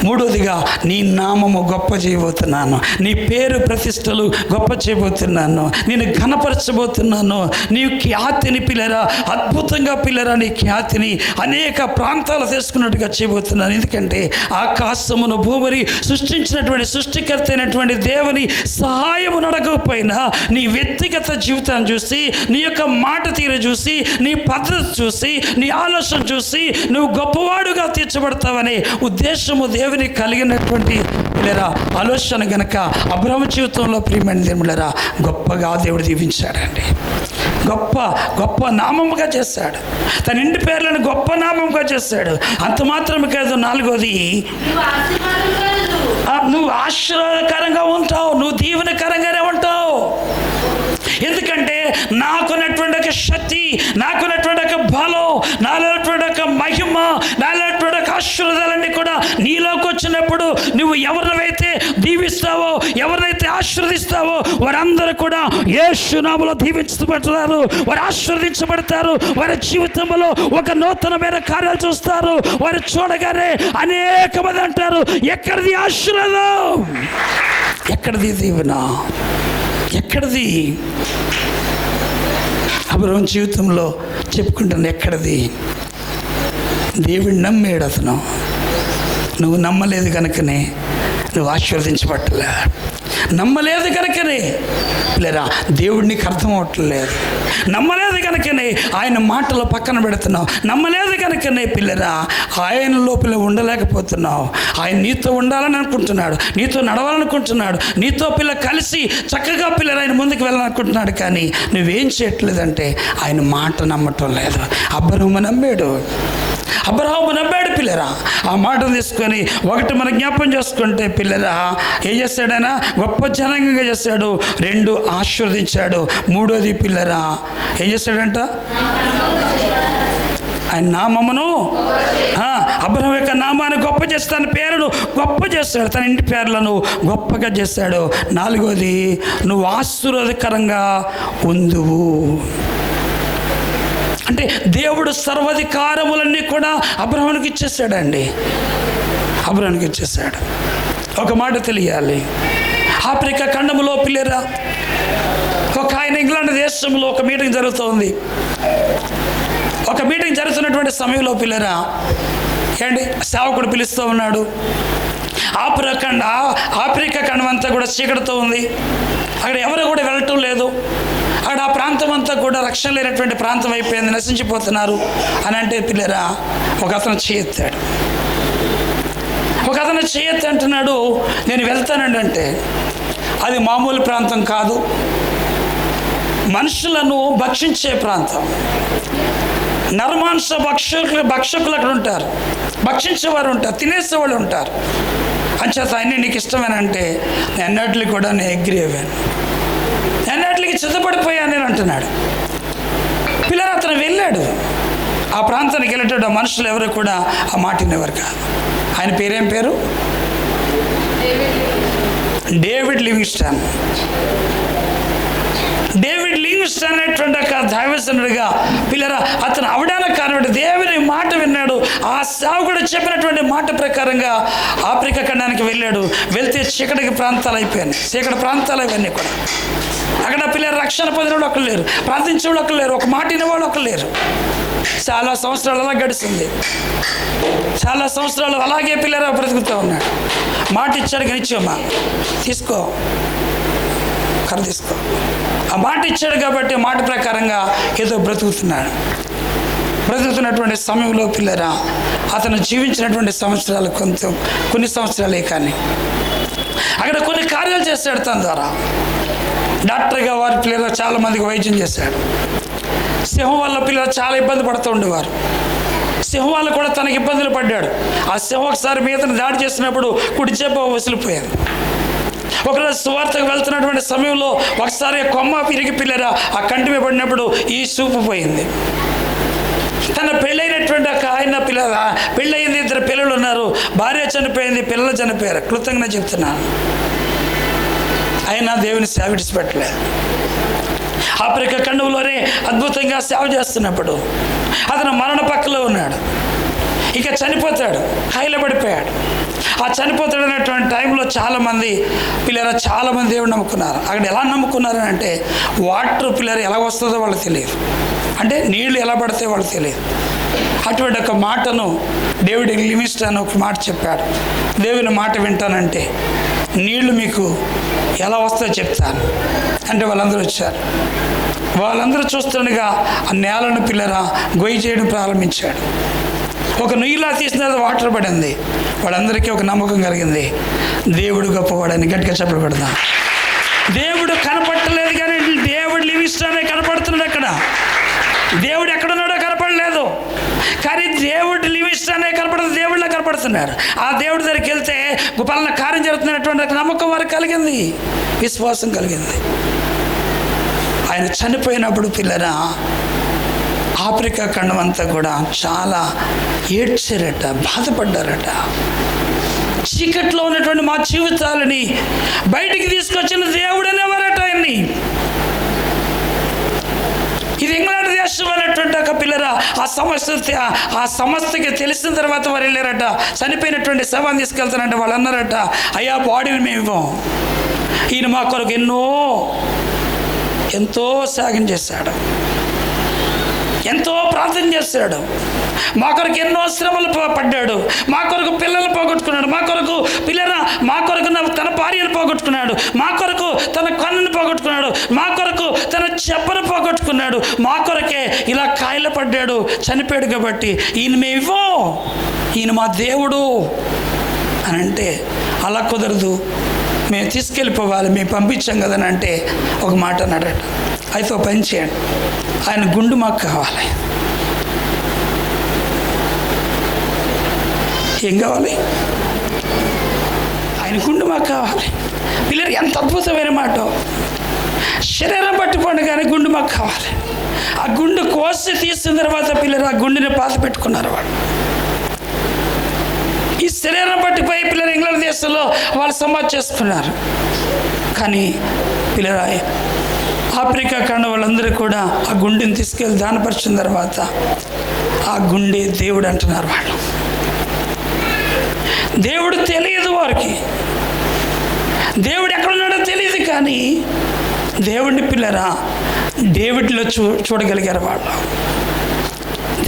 మూడోదిగా, నీ నామము గొప్ప చేయబోతున్నాను, నీ పేరు ప్రతిష్టలు గొప్ప చేయబోతున్నాను, నేను ఘనపరచబోతున్నాను, నీ ఖ్యాతిని పిల్లరా అద్భుతంగా పిల్లరా నీ ఖ్యాతిని అనేక ప్రాంతాలు తెలుసుకున్నట్టుగా చేయబోతున్నాను. ఎందుకంటే ఆకాశమును భూమిని సృష్టించినటువంటి సృష్టికర్త అయినటువంటి దేవుని సహాయము నడకపోయినా నీ వ్యక్తిగత జీవితాన్ని చూసి, నీ యొక్క మాట తీరు చూసి, నీ పద్ధతి చూసి, నీ ఆలోచన చూసి నువ్వు గొప్పవాడుగా తీర్చబడతావనే ఉద్దేశము దేవుని కలిగినటువంటి పిల్లరా ఆలోచన గనక అబ్రహాము జీవితంలో ప్రియమైన దేవుళ్ళరా గొప్పగా దేవుడు దీవించాడండి. గొప్ప గొప్ప నామముగా చేశాడు, తన ఇంటి పేర్లను గొప్ప నామముగా చేశాడు. అంత మాత్రమే కాదు, నాలుగోది, నువ్వు ఆశీర్వాదకరంగా ఉంటావు, నువ్వు దీవెనకరంగానే ఉంటావు. ఎందుకంటే నాకున్నటువంటి ఒక శక్తి, నాకున్నటువంటి ఒక బలం, నాలున్నటువంటి ఒక మహిమ, నాలున్నటువంటి ఒక ఆశీర్వాదాలన్నీ కూడా నీలోకి వచ్చినప్పుడు నువ్వు ఎవరినైతే దీవిస్తావో, ఎవరినైతే ఆశీర్వదిస్తావో వారందరూ కూడా యేసు నామములో దీవించబడతారు, వారు ఆశీర్వదించబడతారు. వారి జీవితంలో ఒక నూతనమైన కార్యాలు చూస్తారు. వారు చూడగానే అనేక మంది అంటారు, ఎక్కడిది ఆశీర్వాదం, ఎక్కడిది దీవెన, ఎక్కడిది? అబ్రహాము జీవితంలో చెప్పుకుంటాను, ఎక్కడిది? దేవుడిని నమ్మాడు అతను. నువ్వు నమ్మలేదు కనుకనే నువ్వు ఆశీర్వదించబట్టలే, నమ్మలేదు కనుకనే లేరా దేవుడు నీకు అర్థం అవట్లేదు, నమ్మలేదు కనుకనే ఆయన మాటలు పక్కన పెడుతున్నావు, నమ్మలేదు కనుకనే పిల్లరా ఆయన లోపల ఉండలేకపోతున్నావు. ఆయన నీతో ఉండాలని అనుకుంటున్నాడు, నీతో నడవాలనుకుంటున్నాడు, నీతో పిల్ల కలిసి చక్కగా పిల్లలు ఆయన ముందుకు వెళ్ళాలనుకుంటున్నాడు. కానీ నువ్వేం చేయట్లేదంటే ఆయన మాట నమ్మటం లేదు. అబ్రహాము నమ్మాడు పిల్లరా. ఆ మాటను తీసుకొని ఒకటి మన జ్ఞాపం చేసుకుంటే పిల్లరా ఏం చేశాడైనా గొప్ప జనాంగంగా చేశాడు, రెండు ఆశీర్వదించాడు, మూడోది పిల్లరా ఏం చేశాడంట, ఆయన నామమును అబ్రహాము యొక్క నామాన్ని గొప్ప చేస్తాను, పేరును గొప్ప చేస్తాడు, తన ఇంటి పేర్లను గొప్పగా చేశాడు. నాలుగోది, నువ్వు ఆశీర్వాదకరంగా ఉందువు. అంటే దేవుడు సర్వాధికారములన్నీ కూడా అబ్రహామునికి ఇచ్చేసాడండి, అబ్రహామునికి ఇచ్చేసాడు. ఒక మాట తెలియాలి, ఆఫ్రికా ఖండములో పిల్లరా ఒక ఆయన ఇంగ్లాండ్ దేశంలో ఒక మీటింగ్ జరుగుతుంది. ఒక మీటింగ్ జరుగుతున్నటువంటి సమయంలో పిల్లరా ఏంటి సేవకుడు పిలుస్తూ ఉన్నాడు. ఆఫ్రికా ఖండం అంతా కూడా చీకటితో ఉంది, అక్కడ ఎవరు కూడా వెళ్ళటం లేదు. అక్కడ ఆ ప్రాంతం అంతా కూడా రక్షణ లేనటువంటి ప్రాంతం అయిపోయింది, నశించిపోతున్నారు అని అంటే పిల్లరా ఒక అతను చేయెత్తాడు. ఒక అతను చేయెత్తి అంటున్నాడు, నేను వెళ్తానండి అంటే అది మామూలు ప్రాంతం కాదు, మనుషులను భక్షించే ప్రాంతం. నరమాంస భక్షకులు అక్కడ ఉంటారు, భక్షించేవారు ఉంటారు, తినేసేవాళ్ళు ఉంటారు. అంచేత అన్నీ నీకు ఇష్టమేనంటే నేను అన్నట్లు కూడా నేను అగ్రీ అయ్యాను, అన్నిటికి చిత్తపడిపోయాను నేను అంటున్నాడు. పిల్లలు అతను వెళ్ళాడు, ఆ ప్రాంతానికి వెళ్ళేటప్పుడు ఆ మనుషులు ఎవరు కూడా ఆ మాట వినేవారు కాదు. ఆయన పేరేం పేరు? David Livingstone. డేవిడ్ లివింగ్స్టన్ అనేటువంటి ఒక దైవజనుడిగా పిల్లరా అతను అవడానికి కారణం దేవుని మాట విన్నాడు. ఆ సేవకుడు చెప్పినటువంటి మాట ప్రకారంగా ఆఫ్రికా ఖండానికి వెళ్ళాడు. వెళ్తే చీకటి ప్రాంతాలు అయిపోయాయి, చీకటి ప్రాంతాలు ఇవన్నీ కూడా. అక్కడ పిల్లలు రక్షణ పొందిన వాళ్ళు ఒకరు లేరు, ప్రార్థించే వాళ్ళు ఒకరు లేరు, ఒక మాట వినేవాళ్ళు ఒకరు లేరు. చాలా సంవత్సరాలు అలా గడిచింది, చాలా సంవత్సరాలు అలాగే పిల్లలు బ్రతుకుతూ ఉన్నాడు. మాట ఇచ్చాడు, గనిచ్చమ్మా తీసుకో, కర్ర తీసుకో. ఆ మాట ఇచ్చాడు కాబట్టి మాట ప్రకారంగా ఏదో బ్రతుకుతున్నటువంటి సమయంలో పిల్లరా అతను జీవించినటువంటి సంవత్సరాలు కొన్ని సంవత్సరాలే, కానీ అక్కడ కొన్ని కార్యాలు చేశాడు. తన ద్వారా డాక్టర్గా వారి పిల్లలు చాలామందికి వైద్యం చేశాడు. సింహం వల్ల పిల్లలు చాలా ఇబ్బంది పడుతూ ఉండేవారు. సింహం వల్ల కూడా తనకి ఇబ్బందులు పడ్డాడు. ఆ సింహం ఒకసారి మీదను దాడి చేసినప్పుడు కుడి చెప్ప వసిలిపోయాడు. ఒకరోజు సువార్తకు వెళ్తున్నటువంటి సమయంలో ఒకసారి కొమ్మ పిరిగి పిల్లరా ఆ కంటి మీద పడినప్పుడు ఈ చూపు పోయింది. తన పెళ్ళైనటువంటి ఒక ఆయన పెళ్ళయింది, 2 పిల్లలు ఉన్నారు. భార్య చనిపోయింది, పిల్లలు చనిపోయారు. కృతజ్ఞత చెప్తున్నాను. అయినా దేవుని సేవ విడిచిపెట్టలేదు. ఆఫ్రికా ఖండంలోనే అద్భుతంగా సేవ చేస్తున్నప్పుడు అతను మరణ పక్కలో ఉన్నాడు. ఇక చనిపోతాడు, హైలో పడిపోయాడు. ఆ చనిపోతాడు అనేటువంటి టైంలో చాలామంది దేవుడు నమ్ముకున్నారు. అక్కడ ఎలా నమ్ముకున్నారని అంటే వాటర్ పిల్లలు ఎలా వస్తుందో వాళ్ళకి తెలియదు, అంటే నీళ్లు ఎలా పడితే వాళ్ళకి తెలియదు. అటువంటి ఒక మాటను డేవిడ్ లివింగ్స్టన్ ఒక మాట చెప్పాడు. దేవుని మాట వింటానంటే నీళ్లు మీకు ఎలా వస్తాయో చెప్తాను అంటే వాళ్ళందరూ వచ్చారు. వాళ్ళందరూ చూస్తుండగా ఆ నేలను పిల్లరా గొయ్యి చేయడం ప్రారంభించాడు. ఒక నుయ్యిలా తీసిన వాటర్ పడింది. వాళ్ళందరికీ ఒక నమ్మకం కలిగింది, దేవుడు గొప్పవాడని. గట్టిగా చెప్పలు పెడదాం. దేవుడు కనపడలేదు కానీ దేవుడు లివింగ్స్టన్ కనపడుతున్నాడు. అక్కడ దేవుడు ఎక్కడున్నాడో కనపడలేదు, కానీ దేవుడు లివింగ్స్టన్ కనపడుతుంది, దేవుడిలా కనపడుతున్నాడు. ఆ దేవుడి దగ్గరికి వెళ్తే పలానా కార్యం జరుగుతున్నటువంటి నమ్మకం వారికి కలిగింది, విశ్వాసం కలిగింది. ఆయన చనిపోయినప్పుడు పిల్లరా ఆఫ్రికా ఖండం అంతా కూడా చాలా ఏడ్చారట, బాధపడ్డారట. చీకట్లో ఉన్నటువంటి మా జీవితాలని బయటికి తీసుకొచ్చిన దేవుడు అనేవారట ఆయన్ని. ఇది ఇంగ్లాండ్ దేశం అనేటువంటి ఒక పిల్లరా ఆ సమస్యకి తెలిసిన తర్వాత వారు వెళ్ళారట. చనిపోయినటువంటి శవాన్ని తీసుకెళ్తారంటే వాళ్ళు అన్నారట, అయ్యా బాడీని మేము ఇవ్వం. ఈయన మా కొరకు ఎంతో త్యాగం చేశాడు, ఎంతో ప్రార్థన చేశాడు, మా కొరకు ఎన్నో శ్రమలు పడ్డాడు, మా కొరకు పిల్లలు పోగొట్టుకున్నాడు, మా కొరకు తన భార్యను పోగొట్టుకున్నాడు, మా కొరకు తన కన్నును పోగొట్టుకున్నాడు, మా కొరకు తన చెప్పను పోగొట్టుకున్నాడు, మా కొరకే ఇలా కాయలు పడ్డాడు, చనిపోయాడు. కాబట్టి ఈయన మేము ఇవ్వం, ఈయన మా దేవుడు అని అంటే అలా కుదరదు, మేము తీసుకెళ్ళిపోవాలి, మేము పంపించాం కదని అంటే ఒక మాట అన్నాడట. అయితే ఒక పని చేయండి, ఆయన గుండు మాకు కావాలి. ఏం కావాలి? ఆయన గుండు మాకు కావాలి. పిల్లలు ఎంత అద్భుతమైన మాట. శరీరం పట్టుకోండి కానీ గుండు మాకు కావాలి. ఆ గుండు కోసి తీసిన తర్వాత పిల్లలు ఆ గుండెని పాత పెట్టుకున్నారు. వాళ్ళు ఈ శరీరం పట్టిపోయి పిల్లలు ఇంగ్లాండ్ దేశంలో వాళ్ళు సమాధి చేసుకున్నారు. కానీ పిల్లల ఆఫ్రికా ఖండం వాళ్ళందరూ కూడా ఆ గుండెని తీసుకెళ్ళి దానపరిచిన తర్వాత ఆ గుండె దేవుడు అంటున్నారు. వాళ్ళు దేవుడు తెలియదు, వారికి దేవుడు ఎక్కడున్నాడో తెలియదు, కానీ దేవుడిని పిల్లరా డేవిడ్లో చూడగలిగారు. వాళ్ళు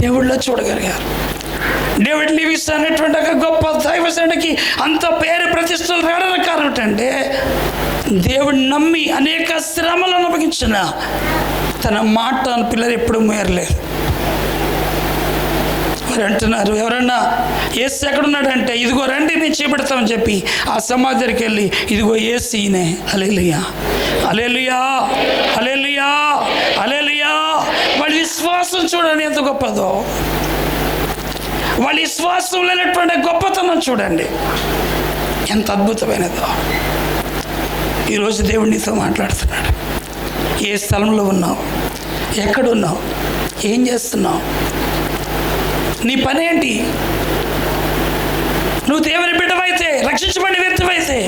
దేవుడిలో చూడగలిగారు. డేవిడ్ లివింగ్స్టన్ అనేటువంటి ఒక గొప్ప దైవజనుడికి అంత పేరు ప్రతిష్టలు రావడానికి కారణం ఏంటంటే దేవుడిని నమ్మి అనేక శ్రమలు అనుభవించిన తన మాట పిల్లలు ఎప్పుడు మేరలేదు. వారు అంటున్నారు, ఎవరన్నా యేసు ఎక్కడున్నాడంటే ఇదిగో రండి నేను చేపెడతామని చెప్పి ఆ సమాధి దగ్గరికి వెళ్ళి ఇదిగో యేసు ఈయనే, హల్లెలూయా హల్లెలూయా హల్లెలూయా హల్లెలూయా. వాళ్ళ విశ్వాసం చూడండి ఎంత గొప్పదో, వాళ్ళ విశ్వాసం లేనటువంటి గొప్పతనం చూడండి ఎంత అద్భుతమైనదో. ఈరోజు దేవుడు నీతో మాట్లాడుతున్నాడు. ఏ స్థలంలో ఉన్నావు, ఎక్కడున్నావు, ఏం చేస్తున్నావు, నీ పని ఏంటి? నువ్వు దేవుని బిడ్డవైతే, రక్షించబడిన వ్యక్తివైతే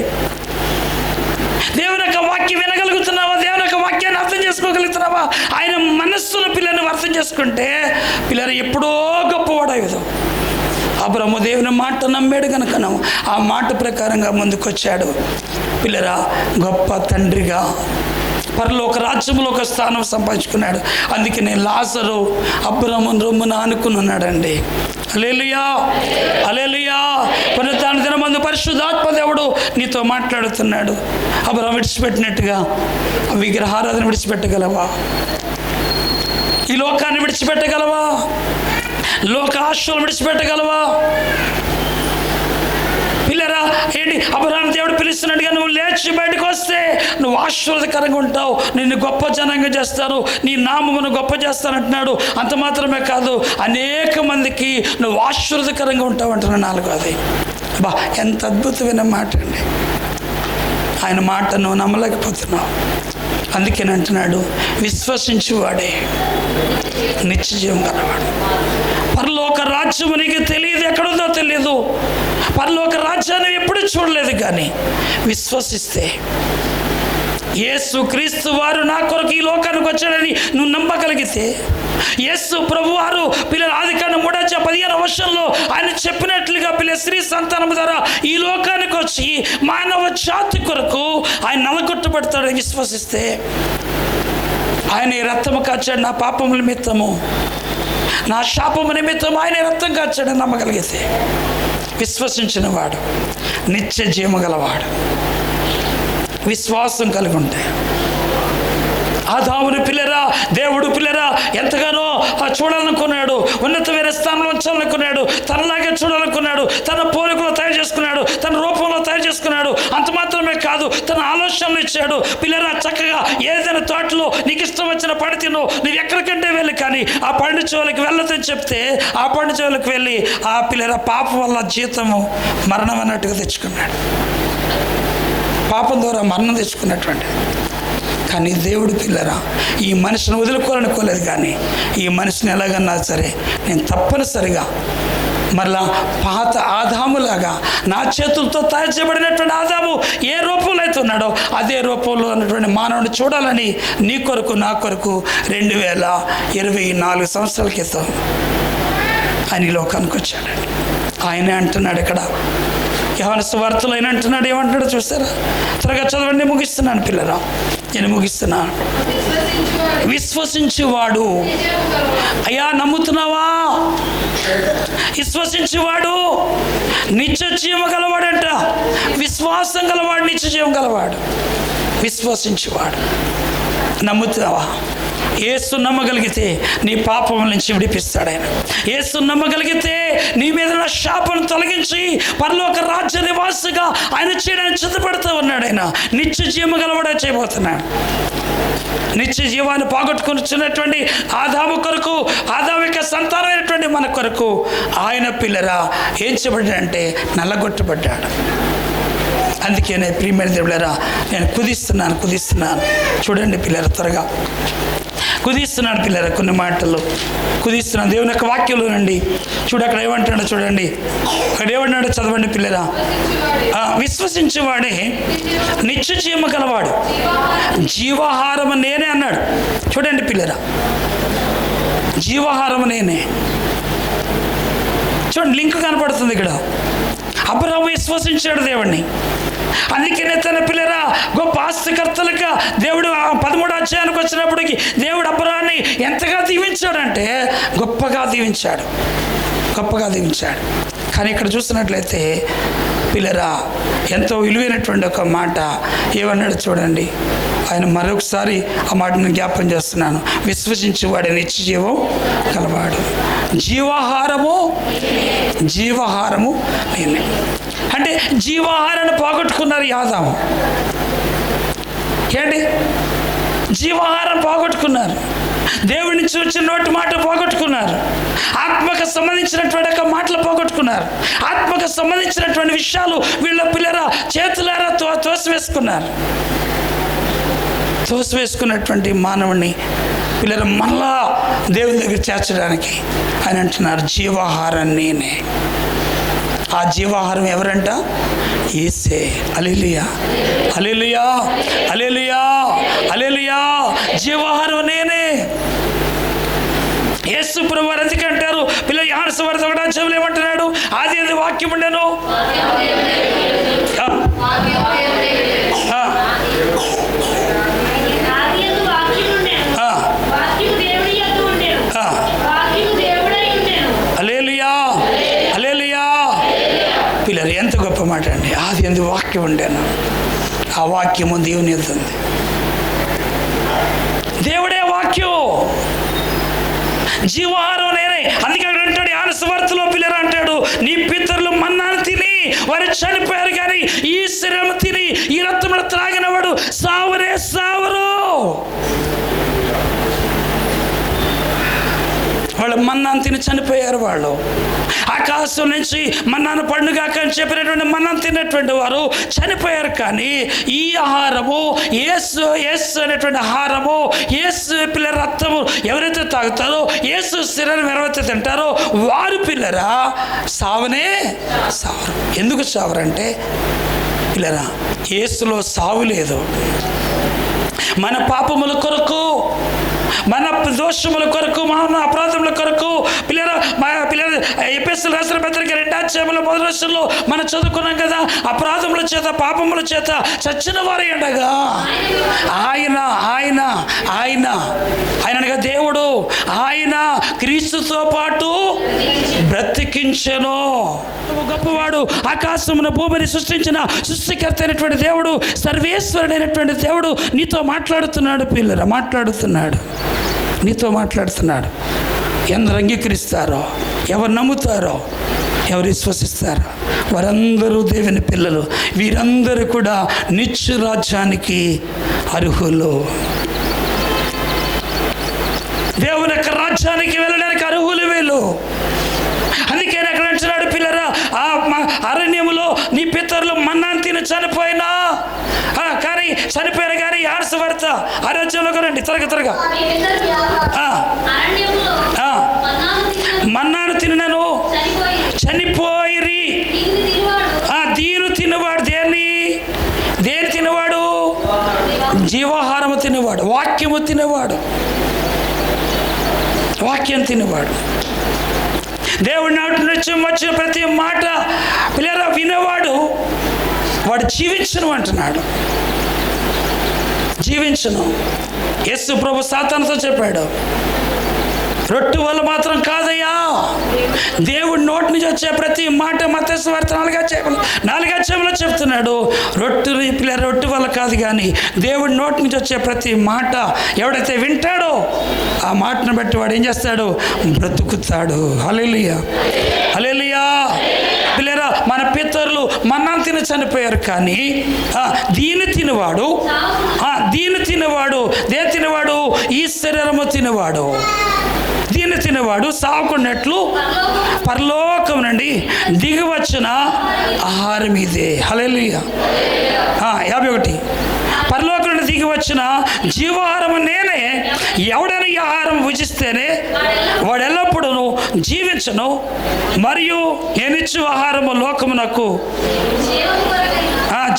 దేవుని యొక్క వాక్యం వినగలుగుతున్నావా? దేవుని యొక్క వాక్యాన్ని అర్థం చేసుకోగలుగుతున్నావా? ఆయన మనస్సును పిల్లల్ని అర్థం చేసుకుంటే పిల్లలు ఎప్పుడో గొప్పవాడయ్యేదో. అబ్రహాము దేవుని మాట నమ్మాడు కనుక ఆ మాట ప్రకారంగా ముందుకొచ్చాడు. పిల్లరా గొప్ప తండ్రిగా పరలోక రాజ్యంలో ఒక స్థానం సంపాదించుకున్నాడు. అందుకనే లాజరు అబ్రహాము రొమ్మున ఆనుకుని ఉన్నాడండి. హల్లెలూయా హల్లెలూయా. పునరుత్థాన దినమందు పరిశుద్ధాత్మ దేవుడు నీతో మాట్లాడుతున్నాడు. అబ్రహాము విడిచిపెట్టినట్టుగా విగ్రహారాధన విడిచిపెట్టగలవా? ఈ లోకాన్ని విడిచిపెట్టగలవా? లోక ఆశలు విడిచిపెట్టగలవా? పిల్లరా ఏంటి అబ్రహాము దేవుడు పిలుస్తున్నట్టుగా నువ్వు లేచి బయటకు వస్తే, నువ్వు ఆశీర్వాదకరంగా ఉంటావు, నిన్ను గొప్ప జనంగా చేస్తాను, నీ నామమును గొప్ప చేస్తానంటున్నాడు. అంత మాత్రమే కాదు, అనేక మందికి నువ్వు ఆశీర్వాదకరంగా ఉంటావు అంటున్నాడు. 4వది. బా, ఎంత అద్భుతమైన మాట అండి. ఆయన మాట నువ్వు నమ్మలేకపోతున్నావు. అందుకేనంటున్నాడు, విశ్వసించువాడే నిత్య జీవం గలవాడు. పరలోక రాజ్యము నీకు తెలియదు, ఎక్కడుందో తెలియదు. పరలోక రాజ్యాన్ని ఎప్పుడు చూడలేదు, కానీ విశ్వసిస్తే యేసు క్రీస్తు వారు నా కొరకు ఈ లోకానికి వచ్చాడని నువ్వు నమ్మగలిగితే, యేసు ప్రభు వారు పిల్లల ఆదికాండం 3:15 ఆయన చెప్పినట్లుగా పిల్లల స్త్రీ సంతానం ద్వారా ఈ లోకానికి వచ్చి మానవ జాతి కొరకు ఆయన నలగొట్టబడతాడని విశ్వసిస్తే, ఆయన రక్తము కాచాడు నా పాపముల నిమిత్తము, నా శాపము నిమిత్తం ఆయన రక్తం కాచాడని నమ్మగలిగితే, విశ్వసించిన వాడు నిత్య జీవము గలవాడు. విశ్వాసం కలిగి ఉంటే ఆదాముని పిల్లరా, దేవుడు పిల్లరా ఎంతగానో చూడాలనుకున్నాడు, ఉన్నతమైన స్థానంలో ఉంచాలనుకున్నాడు, తనలాగే చూడాలనుకున్నాడు, తన పోలికలో తయారు చేసుకున్నాడు, తన రూపంలో తయారు చేసుకున్నాడు. అంత మాత్రమే కాదు, తన ఆలోచనలు ఇచ్చాడు. పిల్లరా, చక్కగా ఏదైనా తోటలో నీకు ఇష్టం వచ్చిన పడి తిను, నువ్వు ఎక్కడికంటే వెళ్ళి, కానీ ఆ పండు చెవులకి వెళ్ళొద్దని చెప్తే ఆ పండు చెవులకు వెళ్ళి ఆ పిల్లరా పాపం వల్ల జీతము మరణం అన్నట్టుగా తెచ్చుకున్నాడు. పాపం ద్వారా మరణం తెచ్చుకున్నటువంటి. కానీ దేవుడు పిల్లరా ఈ మనిషిని వదులుకోవాలనుకోలేదు, కానీ ఈ మనిషిని ఎలాగన్నా సరే నేను తప్పనిసరిగా మరలా పాత ఆదాములాగా నా చేతులతో తయారు చేయబడినటువంటి ఆదాము ఏ రూపంలో అయితే ఉన్నాడో అదే రూపంలో ఉన్నటువంటి మానవుని చూడాలని నీ కొరకు నా కొరకు 2024 సంవత్సరాల క్రితం ఆయన ఈ లోకానికి వచ్చాడండి. ఆయనే అంటున్నాడు ఇక్కడ యోహాను సువార్తలో ఆయన అంటున్నాడు, ఏమంటున్నాడు చూస్తారా? త్వరగా చదవండి, ముగిస్తున్నాను పిల్లరా, నేను ముగిస్తున్నాను. విశ్వసించువాడు, అయ్యా నమ్ముతున్నావా? విశ్వసించువాడు నిత్య జీవం గలవాడంట. విశ్వాసం గలవాడు నిత్య జీవం గలవాడు. విశ్వసించువాడు, నమ్ముతున్నావా? యేసు నమ్మగలిగితే నీ పాపం నుంచి విడిపిస్తాడు ఆయన. యేసు నమ్మగలిగితే నీ మీద నా శాపను తొలగించి పరలోక రాజ్య నివాసిగా ఆయన చేయడానికి సిద్ధపడుతూ ఉన్నాడు. ఆయన నిత్య జీవం గలవాడే చేయబోతున్నాడు. నిత్య జీవాన్ని పోగొట్టుకున్నటువంటి ఆదాము కొరకు, ఆదామిక సంతానమైనటువంటి మన కొరకు ఆయన పిల్లరా ఏం చేయబడ్డాడంటే నల్లగొట్టబడ్డాడు. అందుకేనే ప్రియమైన దేవులారా నేను కుదిస్తున్నాను. చూడండి పిల్లరా, త్వరగా కుదిస్తున్నాడు పిల్లరా, కొన్ని మాటలు కుదిస్తున్నాను దేవుని యొక్క వాక్యంలో నుండి. చూడు అక్కడ ఏమంటాడో చూడండి, అక్కడ ఏమంటాడో చదవండి పిల్లరా. విశ్వసించేవాడే నిత్య జీవము గలవాడు, జీవాహారము నేనే అన్నాడు. చూడండి పిల్లరా, జీవాహారము నేనే. చూడండి లింక్ కనపడుతుంది ఇక్కడ. అబ్రహాము విశ్వసించాడు దేవుడిని. అందుకనే తన పిల్లరా గొప్ప ఆస్తికర్తలుగా దేవుడు 13వ అధ్యాయానికి వచ్చినప్పటికి దేవుడు అబ్రహాన్ని ఎంతగా దీవించాడంటే గొప్పగా దీవించాడు. కానీ ఇక్కడ చూసినట్లయితే పిల్లరా ఎంతో విలువైనటువంటి ఒక మాట ఏమన్నాడు చూడండి. ఆయన మరొకసారి ఆ మాటను జ్ఞాపం చేస్తున్నాను. విశ్వసించేవాడే నిత్య జీవం కలవాడు, జీవాహారము నేనే. అంటే జీవాహారాన్ని పోగొట్టుకున్నారు ఆదాము. ఏంటి? జీవాహారం పోగొట్టుకున్నారు. దేవుడిని చూచిన నోటి మాట పోగొట్టుకున్నారు. ఆత్మకు సంబంధించినటువంటి ఒక మాటలు పోగొట్టుకున్నారు. ఆత్మకు సంబంధించినటువంటి విషయాలు వీళ్ళ పిల్లరా చేతులారా తోసివేసుకున్నటువంటి మానవుడిని పిల్లలు మళ్ళా దేవుని దగ్గర చేర్చడానికి ఆయన అంటున్నారు జీవాహారం నేనే. ఆ జీవాహారం ఎవరంట? యేసే. హల్లెలూయా, హల్లెలూయా, హల్లెలూయా, హల్లెలూయా. జీవాహారం నేనే. యేసు ప్రభువు వారు ఎందుకు అంటారు? పిల్లలు యోహాను సువార్త 1వ అధ్యాయంలో ఏమంటున్నాడు? ఆదియందు వాక్యం ఉండెను, హల్లెలూయా, హల్లెలూయా. పిల్లలు ఎంత గొప్ప మాట అండి. ఆదియందు వాక్యం ఉండెను, ఆ వాక్యము దేవుని యొద్ద ఉంది. దేవుడే వాక్యం, జీవాహారం నేనే. అందుకే అక్కడ అంటాడు యోహాను సువార్తలో పిల్లలు అంటాడు, నీ పితరులు మన్నాను తిని వారు చనిపోయారు, కానీ ఈ శరీరం తిని ఈ రక్తమును త్రాగినవాడు సావునే వాళ్ళు మన్నాను తిని చనిపోయారు. వాళ్ళు ఆకాశం నుంచి మన్నాను పండుగాక అని చెప్పినటువంటి మన్నాను తిన్నటువంటి వారు చనిపోయారు. కానీ ఈ ఆహారము యేసు అనేటువంటి ఆహారము, యేసు పిల్లల రక్తము ఎవరైతే తాగుతారో, యేసు శరీరం ఎవరైతే తింటారో వారు పిల్లరా సావనే సావరు. ఎందుకు సావరంటే పిల్లరా యేసులో సావు లేదు. మన పాపముల కొరకు, మన దోషముల కొరకు, మన అపరాధముల కొరకు పిల్లల ఎపిఎస్ఎల్ రాసిన పత్రిక 2:1 మనం చదువుకున్నాం కదా. అపరాధముల చేత, పాపముల చేత చచ్చిన వారు ఉండగా ఆయన ఆయన ఆయన ఆయనగా దేవుడు ఆయన క్రీస్తుతో పాటు బ్రతికించెను. గొప్పవాడు, ఆకాశమున భూమిని సృష్టించిన సృష్టికర్త అయినటువంటి దేవుడు, సర్వేశ్వరుడైనటువంటి దేవుడు నీతో మాట్లాడుతున్నాడు పిల్లరా, మాట్లాడుతున్నాడు, నీతో మాట్లాడుతున్నాడు. ఎందరు అంగీకరిస్తారో, ఎవరు నమ్ముతారో, ఎవరు విశ్వసిస్తారో వారందరూ దేవుని పిల్లలు. వీరందరూ కూడా నిత్య రాజ్యానికి అర్హులు. దేవుని యొక్క రాజ్యానికి వెళ్ళడానికి అర్హులు వీళ్ళు. అందుకే అక్కడ అంటున్నాడు పిల్లరా, ఆ అరణ్యములో నీ పితరులు మన్నాను తిని చనిపోయినా కానీ చనిపోయిన కానీ ఆర్సవర్త ఆరోగ్యంలో రండి త్వరగా మన్నాను తినను చనిపోయిరి. దీని తినవాడు దేని తినవాడు? జీవాహారము తినవాడు, వాక్యము తినవాడు, వాక్యం తినవాడు. దేవుడి నాటి నుంచి వచ్చిన ప్రతి మాట పిల్లరా వినేవాడు వాడు జీవించను అంటున్నాడు. జీవించను. యేసు ప్రభు సాతానుతో చెప్పాడు, రొట్టె వల్ల మాత్రం కాదయ్యా, దేవుడి నోటి నుంచి వచ్చే ప్రతి మాట మత్తయి సువార్త 4వ అధ్యాయంలో చెప్తున్నాడు. రొట్టె వల్ల కాదు, కానీ దేవుడి నోటి నుంచి వచ్చే ప్రతి మాట ఎవడైతే వింటాడో ఆ మాటను బట్టి వాడు ఏం చేస్తాడు? బ్రతుకుతాడు. హల్లెలూయా, హల్లెలూయా. పిల్లరా, మన పితరులు మన్నాను తిని చనిపోయారు, కానీ దీని తినవాడు దేని తినవాడు? ఈ శరీరము తినవాడు, దీన్ని తినవాడు సావుకున్నట్లు పరలోకం నుండి దిగివచ్చిన ఆహారం ఇదే. హల్లెలూయా. 51 పరలోకం నుండి దిగి వచ్చిన జీవాహారము నేనే. ఎవడైనా ఈ ఆహారం భుజిస్తేనే వాడు ఎల్లప్పుడూ జీవించను. మరియు నేనిచ్చు ఆహారము లోకమునకు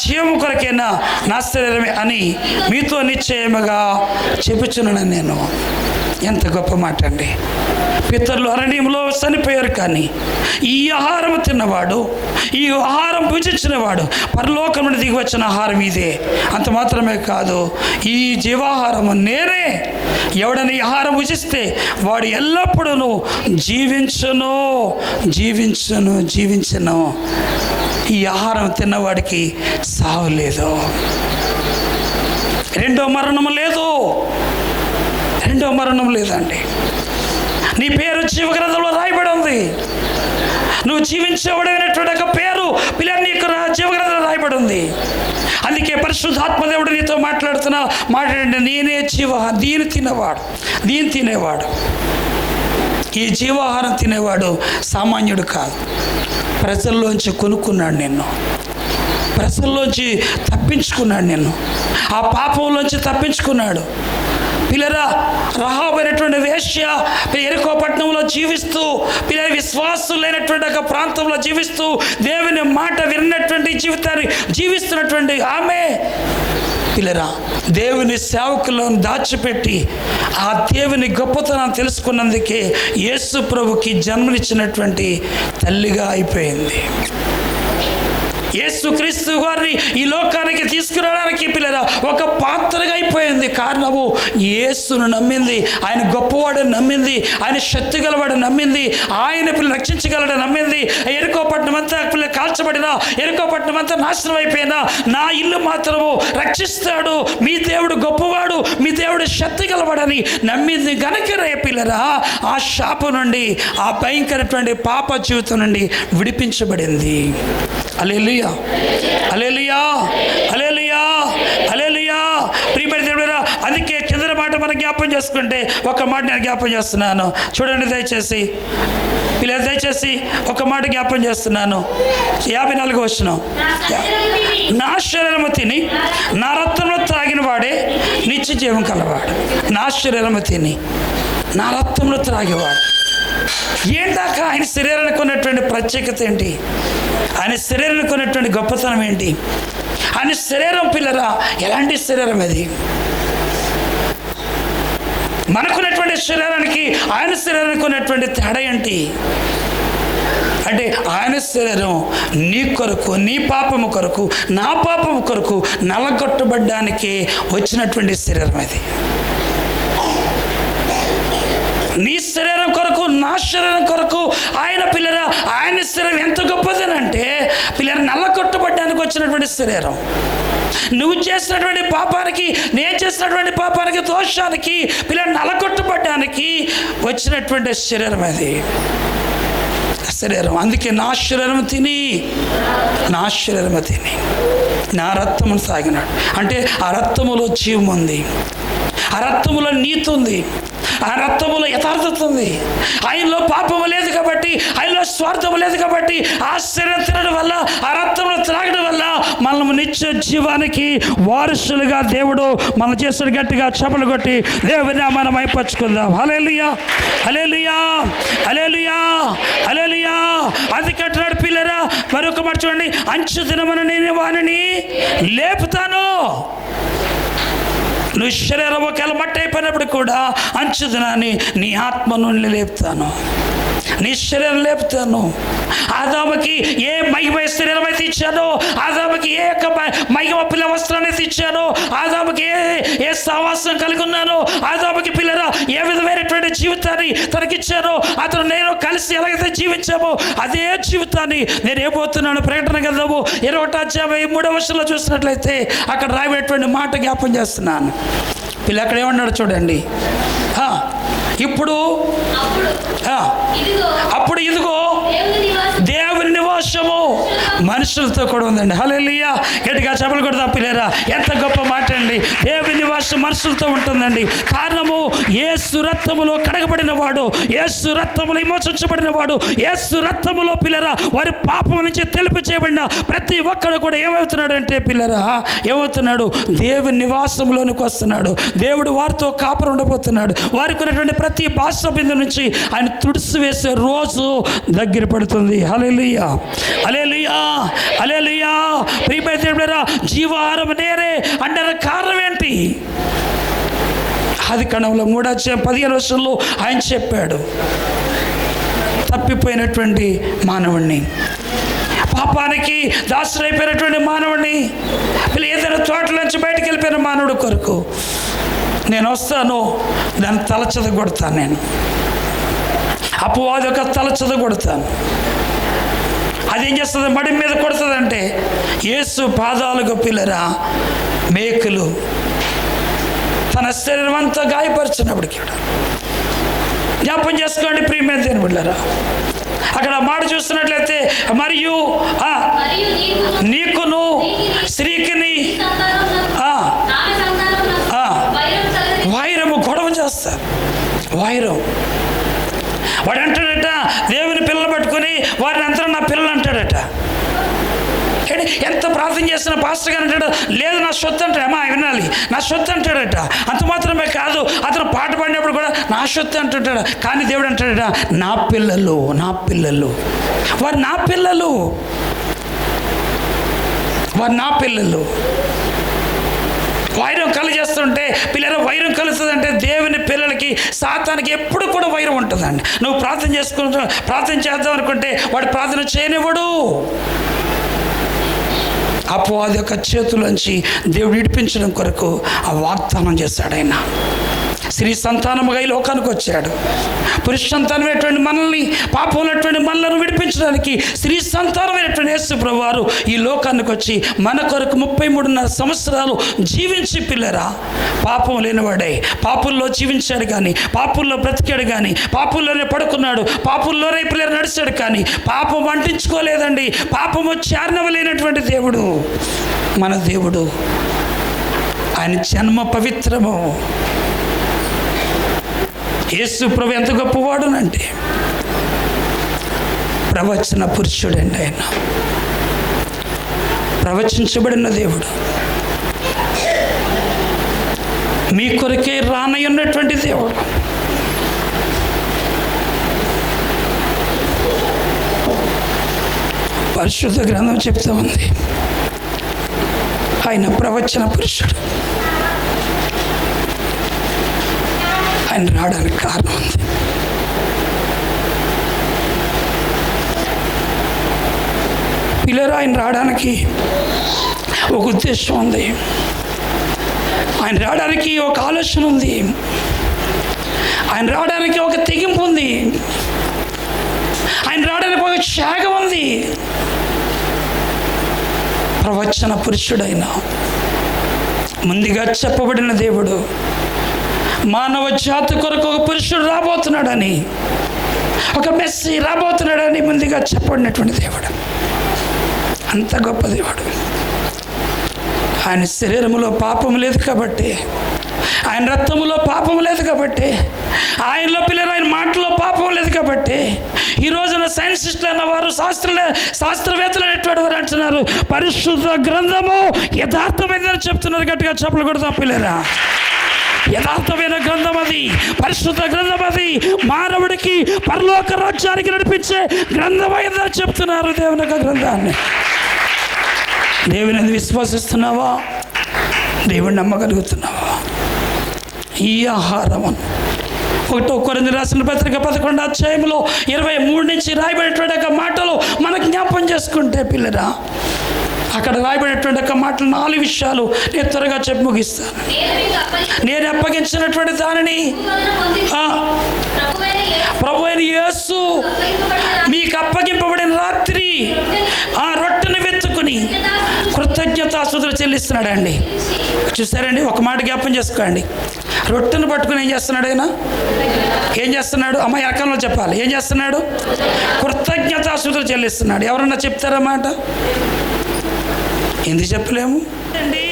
జీవము కొరకైనా నా శరీరమే అని మీతో నిశ్చయముగా చెప్పుచున్నాను నేను. ఎంత గొప్ప మాట అండి. పితరులు అరణ్యంలో చనిపోయారు, కానీ ఈ ఆహారం తిన్నవాడు, ఈ ఆహారం భుజించినవాడు పరలోకం నుండి దిగి వచ్చిన ఆహారం ఇదే. అంత మాత్రమే కాదు, ఈ జీవాహారము నేనే. ఎవడని ఈ ఆహారం భుజిస్తే వాడు ఎల్లప్పుడూ జీవించును. ఈ ఆహారం తిన్నవాడికి సావు లేదు, రెండో మరణం లేదండి. నీ పేరు జీవగ్రంథంలో రాయబడి ఉంది. నువ్వు జీవించేవాడైనటువంటి ఒక పేరు పిల్లలు నీకు జీవగ్రంథంలో రాయబడి ఉంది. అందుకే పరిశుద్ధాత్మదేవుడు నీతో మాట్లాడండి, నేనే దీని తినేవాడు. ఈ జీవాహారం తినేవాడు సామాన్యుడు కాదు. ప్రజల్లోంచి కొనుక్కున్నాడు నిన్ను, ప్రజల్లోంచి తప్పించుకున్నాడు నిన్ను, ఆ పాపంలోంచి తప్పించుకున్నాడు. పిల్లరా, రహాబైనటువంటి వేశ్య యెరికో పట్టణంలో జీవిస్తూ, పిల్లల విశ్వాసం లేనటువంటి ఒక ప్రాంతంలో జీవిస్తూ, దేవుని మాట విన్నటువంటి జీవితాన్ని జీవిస్తున్నటువంటి ఆమె పిల్లరా దేవుని సేవకులను దాచిపెట్టి ఆ దేవుని గొప్పతనాన్ని తెలుసుకున్నందుకే యేసు ప్రభుకి జన్మనిచ్చినటువంటి తల్లిగా అయిపోయింది. యేసుక్రీస్తు గారిని ఈ లోకానికి తీసుకురావడానికి పిల్లరా ఒక పాత్రగా అయిపోయింది. కారణము యేసును నమ్మింది, ఆయన గొప్పవాడని నమ్మింది, ఆయన శక్తి గలవాడని నమ్మింది, ఆయన పిల్లలు రక్షించగలడని నమ్మింది. యెరికో పట్టణం అంతా పిల్లలు కాల్చబడినా, యెరికో పట్టణం అంతా నాశనం అయిపోయినా నా ఇల్లు మాత్రము రక్షిస్తాడు, మీ దేవుడు గొప్పవాడు, మీ దేవుడు శక్తి గలవాడని నమ్మింది గనుక పిల్లరా ఆ శాపం నుండి, ఆ భయంకరటువంటి పాప జీవితం నుండి విడిపించబడింది. హల్లెలూయా, హల్లెలూయా, హల్లెలూయా, హల్లెలూయా. ప్రియమైన దేవుడా, అందుకే జ్ఞాపం చేసుకుంటే ఒక మాట నేను జ్ఞాపం చేస్తున్నాను. చూడండి దయచేసి పిల్లలు, దయచేసి ఒక మాట జ్ఞాపం చేస్తున్నాను. 54వ వచనం, నా శరీరము తిని నా రక్తమును త్రాగిన వాడే నిత్య జీవం కలవాడు. నా శరీరము తిని నా రక్తమును త్రాగేవాడు. ఏంటాక ఆయన శరీరానికి ఉన్నటువంటి ప్రత్యేకత ఏంటి? ఆయన శరీరానికి ఉన్నటువంటి గొప్పతనం ఏంటి? ఆయన శరీరం పిల్లరా ఎలాంటి శరీరం అది? మనకున్నటువంటి శరీరానికి ఆయన శరీరానికి ఉన్నటువంటి తేడా ఏంటి అంటే, ఆయన శరీరం నీ కొరకు, నీ పాపము కొరకు, నా పాపము కొరకు నలగొట్టబడ్డానికి వచ్చినటువంటి శరీరం అది. నీ శరీరం కొరకు, నా శరీరం కొరకు ఆయన పిల్లరా, ఆయన శరీరం ఎంత గొప్పదనంటే పిల్లలు నల్లగొట్టబడ్డానికి వచ్చినటువంటి శరీరం. నువ్వు చేసినటువంటి పాపానికి, నేను చేసినటువంటి పాపానికి, దోషానికి పిల్లలు నలగొట్టబడ్డానికి వచ్చినటువంటి శరీరం అది శరీరం. అందుకే నా శరీరం తిని నా రక్తమును తాగినాడు. అంటే ఆ రక్తములో జీవం ఉంది, ఆ రక్తములో నీతి ఉంది, ఆ రక్తములో యథార్థత ఉంది. ఆయనలో పాపము లేదు కాబట్టి, ఆయనలో స్వార్థము లేదు కాబట్టి, ఆ శరీరం తినడం వల్ల, ఆ రక్తమును త్రాగడం వల్ల మనము నిత్య జీవానికి వారసులుగా దేవుడు మనం చేసిన గట్టిగా చపలు కొట్టి దేవుని మనం అయిపరుచుకుందాం. హల్లెలూయా, హల్లెలూయా, హల్లెలూయా, హల్లెలూయా. అందుకంటున్నాడు పిల్లరా మరొక మాట చూడండి, అంచు దినమున నేను వానిని లేపుతాను. నువ్వు శరీరం ఒకవేళ మట్టి అయిపోయినప్పుడు కూడా అంచు దినాన్ని నీ ఆత్మ నుండి లేపుతాను, నీ శరీరం లేపుతాను. ఆదాముకి ఏ మహిమ శరీరం అయితే ఇచ్చానో, ఆదాముకి ఏ యొక్క మహిమ పిల్ల వస్త్రాన్ని అయితే ఇచ్చానో, ఆదాముకి ఏ సావాసం కలిగి ఉన్నానో, ఆదాముకి పిల్లరా ఏ విధమైనటువంటి జీవితాన్ని తనకిచ్చానో, అతను నేను కలిసి ఎలాగైతే జీవించామో అదే జీవితాన్ని నేను ఏబోతున్నాను. ప్రకటన గ్రంథము 21:3 వచనంలో చూసినట్లయితే అక్కడ రాయబడినటువంటి మాట జ్ఞాపం చేస్తున్నాను. పిల్ల అక్కడ ఏమన్నాడు చూడండి, అప్పుడు ఇదిగో దేవుని నివాసము మనుషులతో కూడా ఉందండి. హల్లెలూయా, గట్టిగా చప్పలు కొడదాం పిల్లరా. ఎంత గొప్ప మాట అండి. దేవుని నివాసం మనుషులతో ఉంటుందండి. కారణము యేసు రక్తములో కడగబడిన వాడు, యేసు రక్తములో విమోచించబడిన వాడు, యేసు రక్తములో పిల్లరా వారి పాపం నుంచి తెలుపు చేయబడిన ప్రతి ఒక్కడు కూడా ఏమవుతున్నాడు అంటే పిల్లరా ఏమవుతున్నాడు, దేవుని నివాసంలోనికి వస్తున్నాడు. దేవుడు వారితో కాపురం ఉండబోతున్నాడు. వారికి ఉన్నటువంటి ప్రతి భాష బిందు నుంచి ఆయన తుడిసి వేసే రోజు దగ్గర పడుతుంది. హల్లెలూయా, హల్లెలూయా, హల్లెలూయా. ప్రియమైన దేవుడా, జీవాహారం నేరే అంటే కారణం ఏంటి? ఆదికాండంలో 3:15 ఆయన చెప్పాడు, తప్పిపోయినటువంటి మానవుణ్ణి, పాపానికి దాసుడైపోయినటువంటి మానవుడిని, ఏదైనా తోటలోంచి బయటకు వెళ్ళిపోయిన మానవుడి కొరకు నేను వస్తాను, దాన్ని తలచద కొడతాను. నేను అపవాది యొక్క తలచద కొడతాను. అదేం చేస్తుంది? మడి మీద కొడుతుందంటే యేసు పాదాలకు పిల్లరా మేకులు తన శరీరం అంతా గాయపరిచినప్పటికీ జ్ఞాపం చేసుకోండి ప్రియమైన దేవుని బిడ్డలారా. అక్కడ మాట చూస్తున్నట్లయితే మరియు నీకును స్త్రీకిని వైరము గొడవ చేస్తారు. వైరం వాడు అంటాడట, దేవుని పిల్లలు పట్టుకుని వారిని అంతా నా పిల్లలు అంటాడట. ఎంత ప్రార్థన చేస్తున్న పాస్టర్ గారు అంటాడు, లేదు నా సొత్తు అంటాడు. అమ్మా వినాలి, నా సొత్తు అంటాడట. అంత మాత్రమే కాదు, అతను పాట పాడినప్పుడు కూడా నా సొత్తు అంటుంటాడు. కానీ దేవుడు అంటాడట, నా పిల్లలు, నా పిల్లలు, వారు నా పిల్లలు, వారు నా పిల్లలు. వైరం కలిగేస్తుంటే పిల్లలు వైరం కలుస్తుందంటే దేవుని పిల్లలకి సాతానికి ఎప్పుడు కూడా వైరం ఉంటుందండి. నువ్వు ప్రార్థన చేద్దాం అనుకుంటే వాడు ప్రార్థన చేయనివ్వడు. అపవాది యొక్క చేతులోంచి దేవుడు విడిపించడం కొరకు ఆ వాగ్దానం చేశాడు. ఆయన స్త్రీ సంతానముగా ఈ లోకానికి వచ్చాడు. పురుష సంతానమైనటువంటి మనల్ని, పాపమైనటువంటి మనలను విడిపించడానికి స్త్రీ సంతానమైనటువంటి యేసు ప్రభువారు ఈ లోకానికి వచ్చి మన కొరకు 33.5 సంవత్సరాలు జీవించి పిల్లరా పాపం లేనివాడై పాపుల్లో జీవించాడు, కానీ పాపుల్లో బ్రతికాడు, కానీ పాపుల్లోనే పడుకున్నాడు, పాపుల్లోనే పిల్లలు నడిచాడు, కానీ పాపం అంటించుకోలేదండి. పాపము చారణవలేనటువంటి దేవుడు మన దేవుడు. ఆయన జన్మ పవిత్రము. యేసు ప్రభు ఎంత గొప్పవాడునంటే ప్రవచన పురుషుడండి. ఆయన ప్రవచించబడిన దేవుడు. మీ కొరకే రానయ్యున్నటువంటి దేవుడు. పరిశుద్ధ గ్రంథం చెప్తా ఉంది, ఆయన ప్రవచన పురుషుడు. ఆయన రావడానికి కారణం ఉంది. పిల్లలు, ఆయన రావడానికి ఒక ఉద్దేశం ఉంది. ఆయన రావడానికి ఒక ఆలోచన ఉంది. ఆయన రావడానికి ఒక తెగింపు ఉంది. ఆయన రావడానికి ఒక త్యాగం ఉంది. ప్రవచన పురుషుడైన, ముందుగా చెప్పబడిన దేవుడు, మానవ జాతి కొరకు ఒక పురుషుడు రాబోతున్నాడని, ఒక మెస్సీ రాబోతున్నాడని ముందుగా చెప్పబడినటువంటి దేవుడు. అంత గొప్ప దేవుడు. ఆయన శరీరములో పాపం లేదు కాబట్టి, ఆయన రక్తములో పాపం లేదు కాబట్టి, ఆయనలో పిల్లలు ఆయన మాటలో పాపం లేదు కాబట్టి, ఈ రోజున సైన్సిస్టులు అన్నవారు, శాస్త్రవేత్తలు అనేటువంటి వారు అంటున్నారు పరిశుద్ధ గ్రంథము యథార్థమైందని చెప్తున్నారు. గట్టిగా చప్పలు కొడతాం పిల్లరా. యథార్థమైన గ్రంథం అది, పరిశుద్ధ గ్రంథం అది, మానవుడికి పరలోక రాజ్యానికి నడిపించే గ్రంథమైందని చెప్తున్నారు. దేవుని యొక్క గ్రంథాన్ని దేవుని విశ్వసిస్తున్నావా? దేవుని నమ్మగలుగుతున్నావా? ఈ ఆహారము 1 కొరింథీయులకు రాసిన పత్రిక 11వ అధ్యాయంలో 23 నుంచి రాయబడినటువంటి మాటలు మనకు జ్ఞాపకం చేసుకుంటే పిల్లరా, అక్కడ రాయబడినటువంటి మాటలు 4 విషయాలు నేను త్వరగా చెప్పి ముగిస్తాను. నేను అప్పగించినటువంటి దానిని ప్రభువైన యేసు మీకు అప్పగింపబడిన రాత్రి ఆ రొట్టెను వెతుకుని కృతజ్ఞతాస్తుతులు చెల్లిస్తున్నాడండి. చూసారండి, ఒక మాట జ్ఞాపకం చేసుకోండి. రొట్టెను పట్టుకుని ఏం చేస్తున్నాడు ఆయన? ఏం చేస్తున్నాడు? అమ్మాయి రకంలో చెప్పాలి. ఏం చేస్తున్నాడు? కృతజ్ఞతాస్తుతులు చెల్లిస్తున్నాడు. ఎవరన్నా చెప్తారన్నమాట? ఎందుకు చెప్పలేము అండి?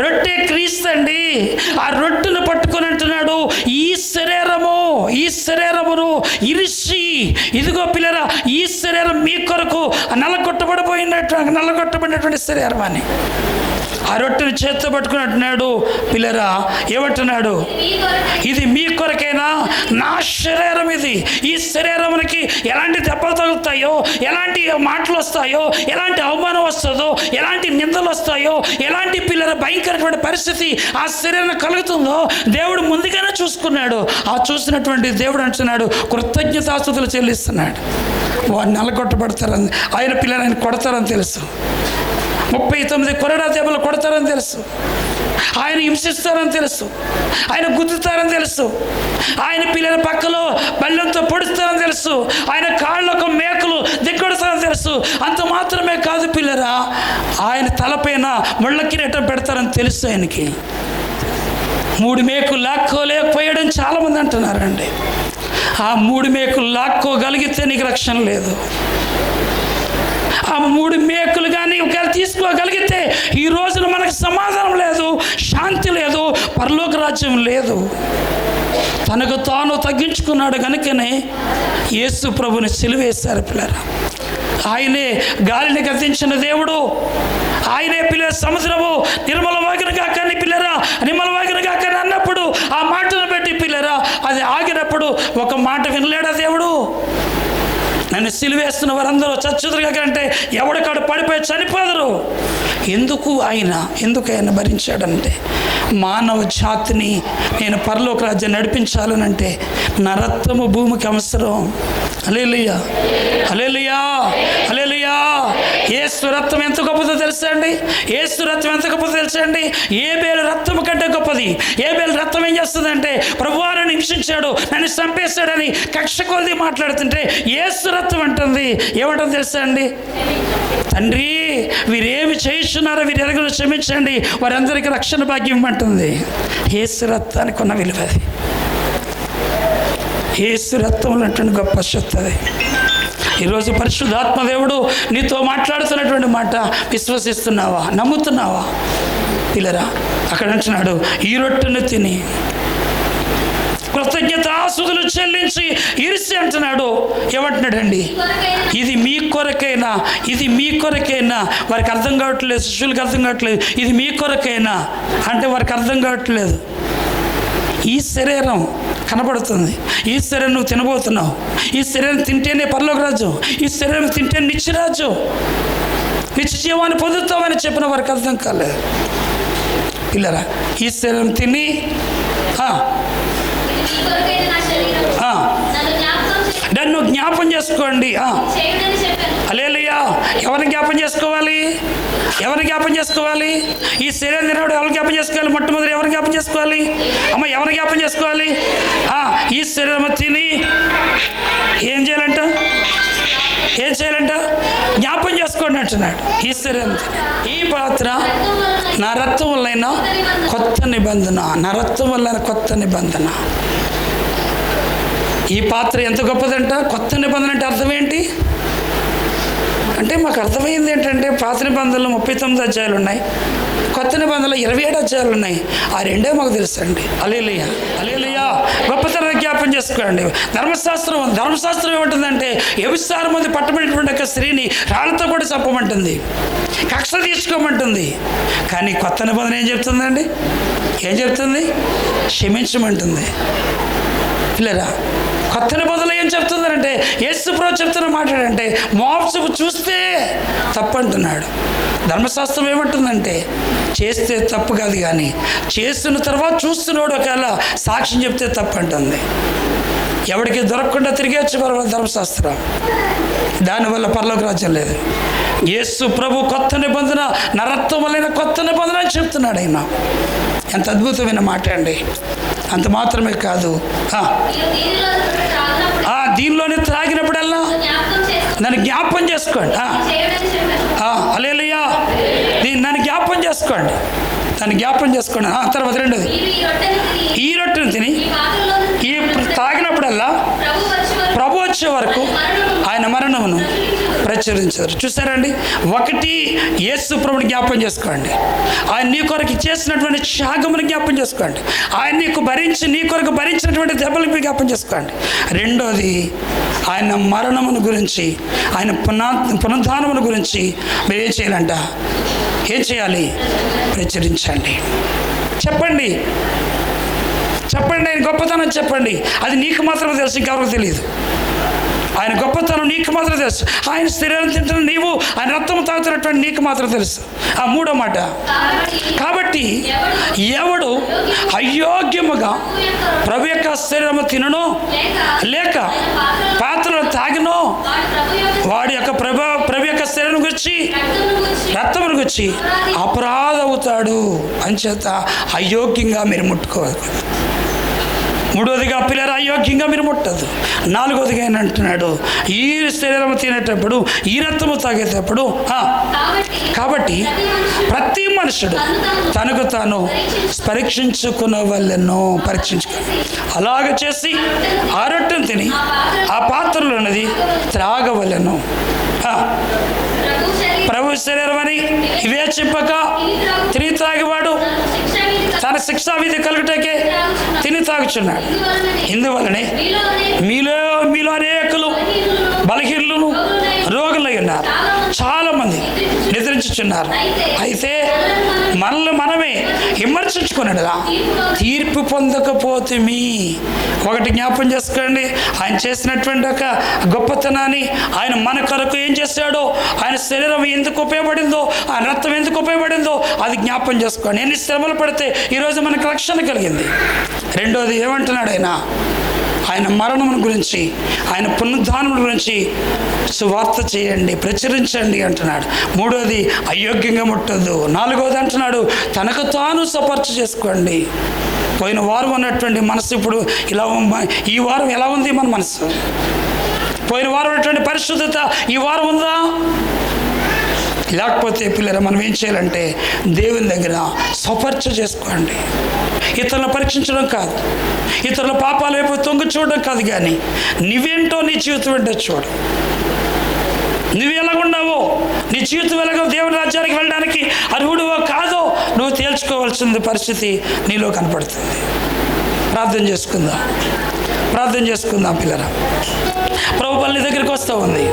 రొట్టె క్రీస్తు అండి. ఆ రొట్టెను పట్టుకొని అంటున్నాడు, ఈ శరీరమును ఇరిసి, ఇదిగో పిల్లరా, ఈ శరీరం మీ కొరకు నల్లగొట్టబడినటువంటి శరీరం అని. ఆ రొట్టెను చేత్తో పట్టుకుని అంటున్నాడు పిల్లరా, ఏమంటున్నాడు? ఇది మీ కొరకైనా నా శరీరం ఇది. ఈ శరీరానికి ఎలాంటి దెబ్బలు తగులుతాయో, ఎలాంటి మాటలు వస్తాయో, ఎలాంటి అవమానం వస్తుందో, ఎలాంటి నిందలు వస్తాయో, ఎలాంటి పిల్లల భయంకరమైన పరిస్థితి ఆ శరీరం కలుగుతుందో దేవుడు ముందుగానే చూసుకున్నాడు. ఆ చూసినటువంటి దేవుడు అంటున్నాడు కృతజ్ఞతాస్తుతులు చెల్లిస్తున్నాడు. వాడిని నలగొట్టబడతారని, ఆయన పిల్లలని కొడతారని తెలుసు. 39 కొరడా దెబ్బలు కొడతారని తెలుసు. ఆయన హింసిస్తారని తెలుసు. ఆయన గుద్దుతారని తెలుసు. ఆయన పిల్లల పక్కలో బల్లెంతో పొడుస్తారని తెలుసు. ఆయన కాళ్ళకు మేకలు దిగ్గొడతారని తెలుసు. అంత మాత్రమే కాదు పిల్లరా, ఆయన తలపైన ముళ్ళ కిరీటం పెడతారని తెలుసు. ఆయనకి 3 మేకులు లాక్కోలేకపోయాడని చాలామంది అంటున్నారండి. ఆ 3 మేకులు లాక్కోగలిగితే నీకు రక్షణ లేదు. ఆ 3 మేకులు కానీ ఒకవేళ తీసుకోగలిగితే ఈ రోజున మనకు సమాధానం లేదు, శాంతి లేదు, పరలోక రాజ్యం లేదు. తనకు తాను తగ్గించుకున్నాడు కనుకనే యేసు ప్రభుని సిలువేశారు పిల్లరా. ఆయనే గాలిని గద్దించిన దేవుడు. ఆయనే పిల్లల సముద్రము నిర్మలవాగినగా కానీ పిల్లరా, నిర్మలవాగినగా కానీ అన్నప్పుడు ఆ మాటను బట్టి పిల్లరా అది ఆగినప్పుడు ఒక మాట వినలేడా దేవుడు? నన్ను సిలువేస్తున్న వారందరూ చచ్చుదురుగా కంటే ఎవడికాడు పడిపోయి చనిపోదరు. ఎందుకు ఆయన భరించాడంటే, మానవ జాతిని నేను పరలోక రాజ్యం నడిపించాలనంటే నా రక్తము భూమికి అవసరం. హల్లెలూయా, హల్లెలూయా, హల్లెలూయా. యేసు రక్తం ఎంత గొప్పదో తెలుసా అండి? యేసు రక్తం ఎంత గొప్పదో తెలుసా అండి? ఏబేలు రక్తం కంటే గొప్పది. ఏబేలు రక్తం ఏం చేస్తుందంటే, ప్రభువా నన్ను హింసించాడు, నన్ను చంపేశాడని కక్ష కొద్ది మాట్లాడుతుంటే యేసు రక్తం అంటుంది ఏమంటుంది తెలుసా అండి? తండ్రి వీరేమి చేస్తున్నారో వీరు ఎరగను క్షమించండి, వారందరికీ రక్షణ భాగ్యం ఇవ్వమంటుంది. యేసు రక్తానికి ఉన్న విలువది. యేసు రక్తంలో అటువంటి గొప్ప శక్తి అది. ఈరోజు పరిశుద్ధాత్మదేవుడు నీతో మాట్లాడుతున్నటువంటి మాట విశ్వసిస్తున్నావా? నమ్ముతున్నావా? పిల్లరా, అక్కడ అంటున్నాడు ఈ రొట్టెను తిని కృతజ్ఞతాస్తుతులు చెల్లించి ఇరిసి అంటున్నాడు. ఏమంటున్నాడండి? ఇది మీ కొరకైనా, ఇది మీ కొరకైనా. వారికి అర్థం కావట్లేదు, శిష్యులకు అర్థం కావట్లేదు. ఇది మీ కొరకైనా అంటే వారికి అర్థం కావట్లేదు. ఈ శరీరం కనబడుతుంది, ఈ శరీరం నువ్వు తినబోతున్నావు, ఈ శరీరం తింటేనే పరలోక రాజ్యం, ఈ శరీరం తింటే నిత్యరాజ్యం, నిత్య జీవాన్ని పొందుతామని చెప్పిన వారికి అర్థం కాలేదు. పిల్లరా, ఈ శరీరం తిని నన్ను జ్ఞాపం చేసుకోండి. హల్లెలూయా. ఎవరిని జ్ఞాపం చేసుకోవాలి? ఎవరిని జ్ఞాపం చేసుకోవాలి? ఈ శరీరం తినప్పుడు ఎవరు జ్ఞాపం చేసుకోవాలి? మొట్టమొదటి ఎవరిని జ్ఞాపం చేసుకోవాలి? అమ్మ, ఎవరిని జ్ఞాపం చేసుకోవాలి? ఈ శరీరం తిని ఏం చేయాలంట? ఏం చేయాలంట? జ్ఞాపం చేసుకోండి అంటున్నాడు. ఈ శరీరం, ఈ పాత్ర నా రక్తం వల్లైన కొత్త నిబంధన, నా రక్తం వల్ల కొత్త నిబంధన. ఈ పాత్ర ఎంత గొప్పదంట. కొత్త నిబంధన అంటే అర్థం ఏంటి అంటే మాకు అర్థమైంది ఏంటంటే పాత నిబంధనలు 39 అధ్యాయాలు ఉన్నాయి, కొత్త నిబంధనలు 27 అధ్యాయాలు ఉన్నాయి. ఆ రెండే మాకు తెలుసు అండి. హల్లెలూయా, హల్లెలూయా. గొప్పతనాన్ని జ్ఞాపం చేసుకోండి. ధర్మశాస్త్రం ఏమంటుందంటే వ్యభిచారం మంది పట్టబడినటువంటి ఒక స్త్రీని రాళ్ళతో కూడా చంపమంటుంది, కక్ష తీర్చుకోమంటుంది. కానీ కొత్త నిబంధన ఏం చెప్తుందండి? ఏం చెప్తుంది? క్షమించమంటుంది. పిల్లరా, కొత్త నిబంధనలు ఏం చెప్తుందంటే యేసుప్రభు చెప్తున్న మాట ఏంటంటే మోసపు చూస్తే తప్పు అంటున్నాడు. ధర్మశాస్త్రం ఏమంటుందంటే చేస్తే తప్పు కాదు, కానీ చేస్తున్న తర్వాత చూస్తున్నాడు ఒకవేళ సాక్ష్యం చెప్తే తప్పు అంటుంది. ఎవరికి దొరకకుండా తిరిగేచ్చు పర్వాలేదు ధర్మశాస్త్రం, దానివల్ల పరలోక రాజ్యం లేదు. యేసు ప్రభు కొత్త నిబంధన, నా రక్తం వలన కొత్త నిబంధన అని చెప్తున్నాడు ఆయన. ఎంత అద్భుతమైన మాట అండి. అంత మాత్రమే కాదు, దీనిలోనే త్రాగినప్పుడల్లా నన్ను జ్ఞాపం చేసుకోండి. హల్లెలూయా. నన్ను జ్ఞాపం చేసుకోండి, నన్ను జ్ఞాపం చేసుకోండి. తర్వాత రెండోది, ఈ రొట్టెను తిని ఈ తాగినప్పుడల్లా ప్రభు వచ్చే వరకు ఆయన మరణమును ప్రచురించారు. చూసారండి, ఒకటి యేసు ప్రభుని జ్ఞాపం చేసుకోండి, ఆయన నీ కొరకు చేసినటువంటి త్యాగమును జ్ఞాపం చేసుకోండి, ఆయన నీ కొరకు భరించినటువంటి దెబ్బలకు జ్ఞాపం చేసుకోండి. రెండోది, ఆయన మరణమును గురించి, ఆయన పునరుద్ధానమును గురించి మీరు ఏం చేయాలంట? ఏం చేయాలి? ప్రచురించండి. చెప్పండి, ఆయన గొప్పతనం చెప్పండి. అది నీకు మాత్రమే తెలుసు, ఇంకెవరికి తెలియదు. ఆయన గొప్పతనం నీకు మాత్రం తెలుసు. ఆయన శరీరం తింటున్న నీవు, ఆయన రక్తం తాగుతున్నటువంటి నీకు మాత్రం తెలుసు. మూడో మాట, కాబట్టి ఎవడు అయోగ్యముగా ప్రభు యొక్క శరీరము తినను లేక పాత్రలు తాగినో వాడి యొక్క ప్రభు యొక్క శరీరం గురించి, రక్తమును గురించి అపరాధ అవుతాడు. అంచేత అయోగ్యంగా మీరు ముట్టుకోవాలి. మూడోదిగా, పిల్లలు అయోగ్యంగా మీరు ముట్టదు. నాలుగోదిగా ఆయన అంటున్నాడు, ఈ శరీరము తినేటప్పుడు, ఈ రక్తము తాగేటప్పుడు కాబట్టి ప్రతి మనుషుడు తనకు తాను పరీక్షించుకున్న వాళ్ళను అలాగ చేసి ఆ రొట్టెను తిని ఆ పాత్రలో ఉన్నది త్రాగవలెను. ప్రభు శరీరం అని ఇవే చెప్పక తిని త్రాగేవాడు తన శిక్షా విధి కలుగుటకే తిని తాగుచున్నాడు. ఇందువలనే మీలో అనేకులు బలహీనులను రోగులై ఉన్నారు, చాలా మంది నిద్రించుచున్నారు. అయితే మనల్ని మనమే విమర్శించుకున్నాడుగా తీర్పు పొందకపోతే ఒకటి జ్ఞాపం చేసుకోండి, ఆయన చేసినటువంటి ఒక గొప్పతనాన్ని, ఆయన మన కొరకు ఏం చేశాడో, ఆయన శరీరం ఎందుకు ఉపయోగపడిందో, ఆయన రక్తం ఎందుకు ఉపయోగపడిందో అది జ్ఞాపం చేసుకోండి. ఎన్ని శ్రమలు పడితే ఈరోజు మనకు రక్షణ కలిగింది. రెండోది ఏమంటున్నాడు ఆయన మరణం గురించి, ఆయన పునరుద్ధానం గురించి సువార్త చేయండి, ప్రచురించండి అంటున్నాడు. మూడోది, అయోగ్యంగా ముట్టద్దు. నాలుగోది అంటున్నాడు, తనకు తాను సపర్చు చేసుకోండి. పోయిన వారం ఉన్నటువంటి మనసు ఇప్పుడు ఇలా, ఈ వారం ఎలా ఉంది మన మనసు? పోయిన వారం ఉన్నటువంటి పరిశుద్ధత ఈ వారం ఉందా? లేకపోతే పిల్లలు మనం ఏం చేయాలంటే దేవుని దగ్గర సపర్చ చేసుకోండి. ఇతరులను పరీక్షించడం కాదు, ఇతరుల పాపాల వైపు తొంగి చూడడం కాదు, కానీ నువ్వేంటో నీ జీవితం ఏంటో చూడు. నువ్వు ఎలాగున్నావో, నీ జీవితం ఎలాగో దేవుని రాజ్యానికి వెళ్ళడానికి అర్హుడువో కాదో నువ్వు తేల్చుకోవాల్సిన పరిస్థితి నీలో కనపడుతుంది. ప్రార్థన చేసుకుందాం పిల్లరా. ప్రభు నీ దగ్గరికి వస్తూ ఉంది.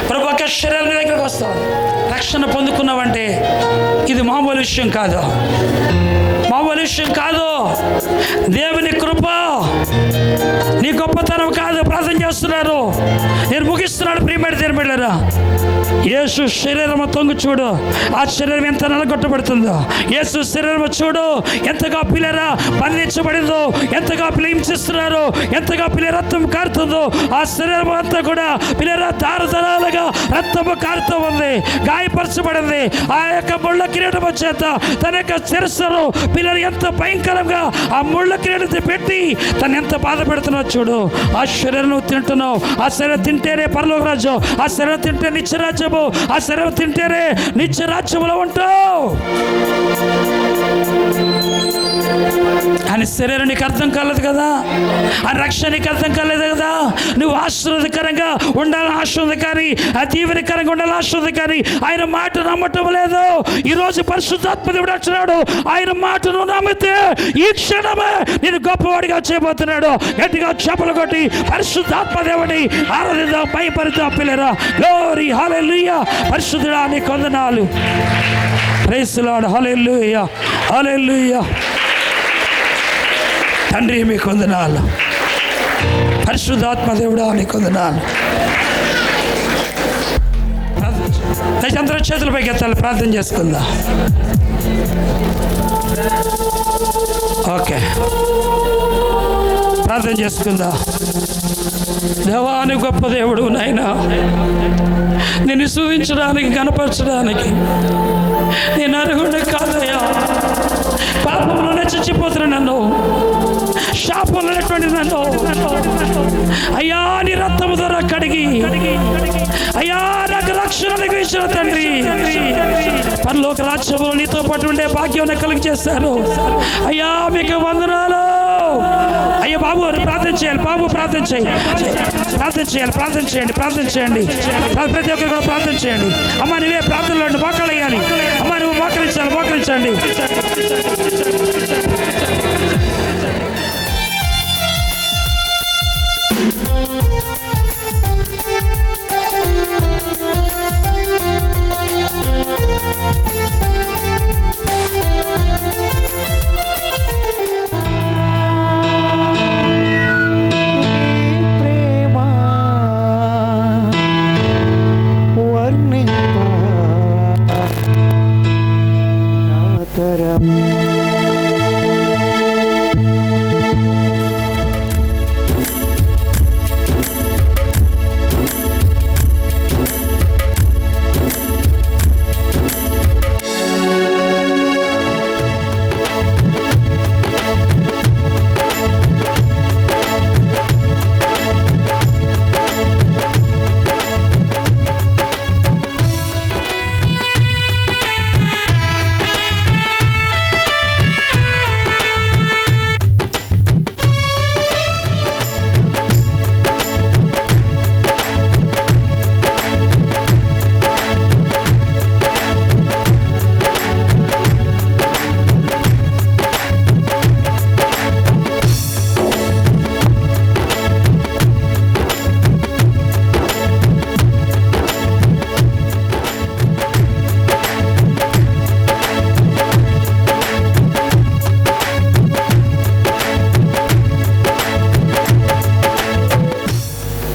ప్రభు యొక్క శరీరం నీ దగ్గరికి వస్తూ ఉంది. రక్షణ పొందుకున్నావంటే ఇది మామూలు విషయం కాదు, దేవుని కృప, నీ గొప్పతనం కాదు. ప్రార్థన చేస్తున్నారు, నేను ముగిస్తున్నాను. ప్రియమైన దేవుని బిడ్డలారా, యేసు శరీరము తొంగి చూడు, ఆ శరీరం ఎంత నలగొట్టబడుతుందో. యేసు శరీరము చూడు ఎంతగా పిల్లరా బంధించబడిందో, ఎంతగా హింసిస్తున్నారు, ఎంతగా పిల్ల రక్తం కారుతుందో. ఆ శరీరం అంతా కూడా పిల్లరా దారుదరాలుగా రక్తము కారుతూ ఉంది, గాయపరచబడింది. ఆ యొక్క ముళ్ళ కిరీటం చేత తన యొక్క శిరస్సును పిల్లలు ఎంత భయంకరంగా ఆ ముళ్ళ కిరీటం పెట్టి తను ఎంత బాధ పెడుతున్నావు చూడు. ఆ శరీరం నువ్వు తింటున్నావు. ఆ శరీరం తింటేనే పరలోక రాజ్యం, ఆ శరీరం తింటే నిత్యరాజ్యము, ఆ శరీరం తింటేనే నిత్యరాజ్యములో ఉంటావు అని శరీరం నీకు అర్థం కాలేదు కదా, ఆ రక్షణ నీకు అర్థం కాలేదు కదా. నువ్వు ఆశీర్వాదకరంగా ఉండాలని ఆశ ఉంది కానీ, ఆ దీవెనకరంగా ఉండాలని ఆశ ఉంది కానీ ఆయన మాట నమ్మటం లేదు. ఈరోజు పరిశుద్ధాత్మ దేవుడు అంటున్నాడు, ఆయన మాటను నమ్మితే ఈ క్షణమే నేను గొప్పవాడిగా చేయబోతున్నాడు. గట్టిగా చేపలు కొట్టి పరిశుద్ధాత్మ దేవుని ఆరాధిద్దాం, భయపడతాం పిల్లరా. Glory hallelujah. పరిశుద్ధుడా నీకు వందనాలు. Praise the lord. Hallelujah, hallelujah. తండ్రి మీకు వందనాలు. పరిశుద్ధాత్మ దేవుడా నీకు వందనాలు. అందరూ చేతులపైకి ఎత్తాలి, ప్రార్థన చేసుకుందా. ఓకే, ప్రార్థన చేసుకుందా. దేవాని గొప్ప దేవుడు నాయనా, నిన్ను స్తుతించడానికి కనపరచడానికి నేను అర్హుడిని కాదయ్యా. పాపంలోనే చచ్చిపోతున్నా నన్ను, శాపంలోనేటువంటి నన్ను అయ్యా నీ రక్తము ద్వారా కడిగి అయ్యా నాకు రక్షణ ఇచ్చిన తండ్రి. పరలోక రాజ్యములో నీతో పాటు ఉండే భాగ్యం కలిగి చేశారు అయ్యా. మీకు వందనాలు అయ్యా. బాబు ప్రార్థన చేయాలి, బాబు ప్రార్థన చేయండి, ప్రార్థన చేయండి. ప్రతి ఒక్కరు కూడా ప్రార్థన చేయండి. అమ్మ నువ్వే ప్రార్థనలో మోకాలు వేయాలి. అమ్మ నువ్వు మోకరించండి.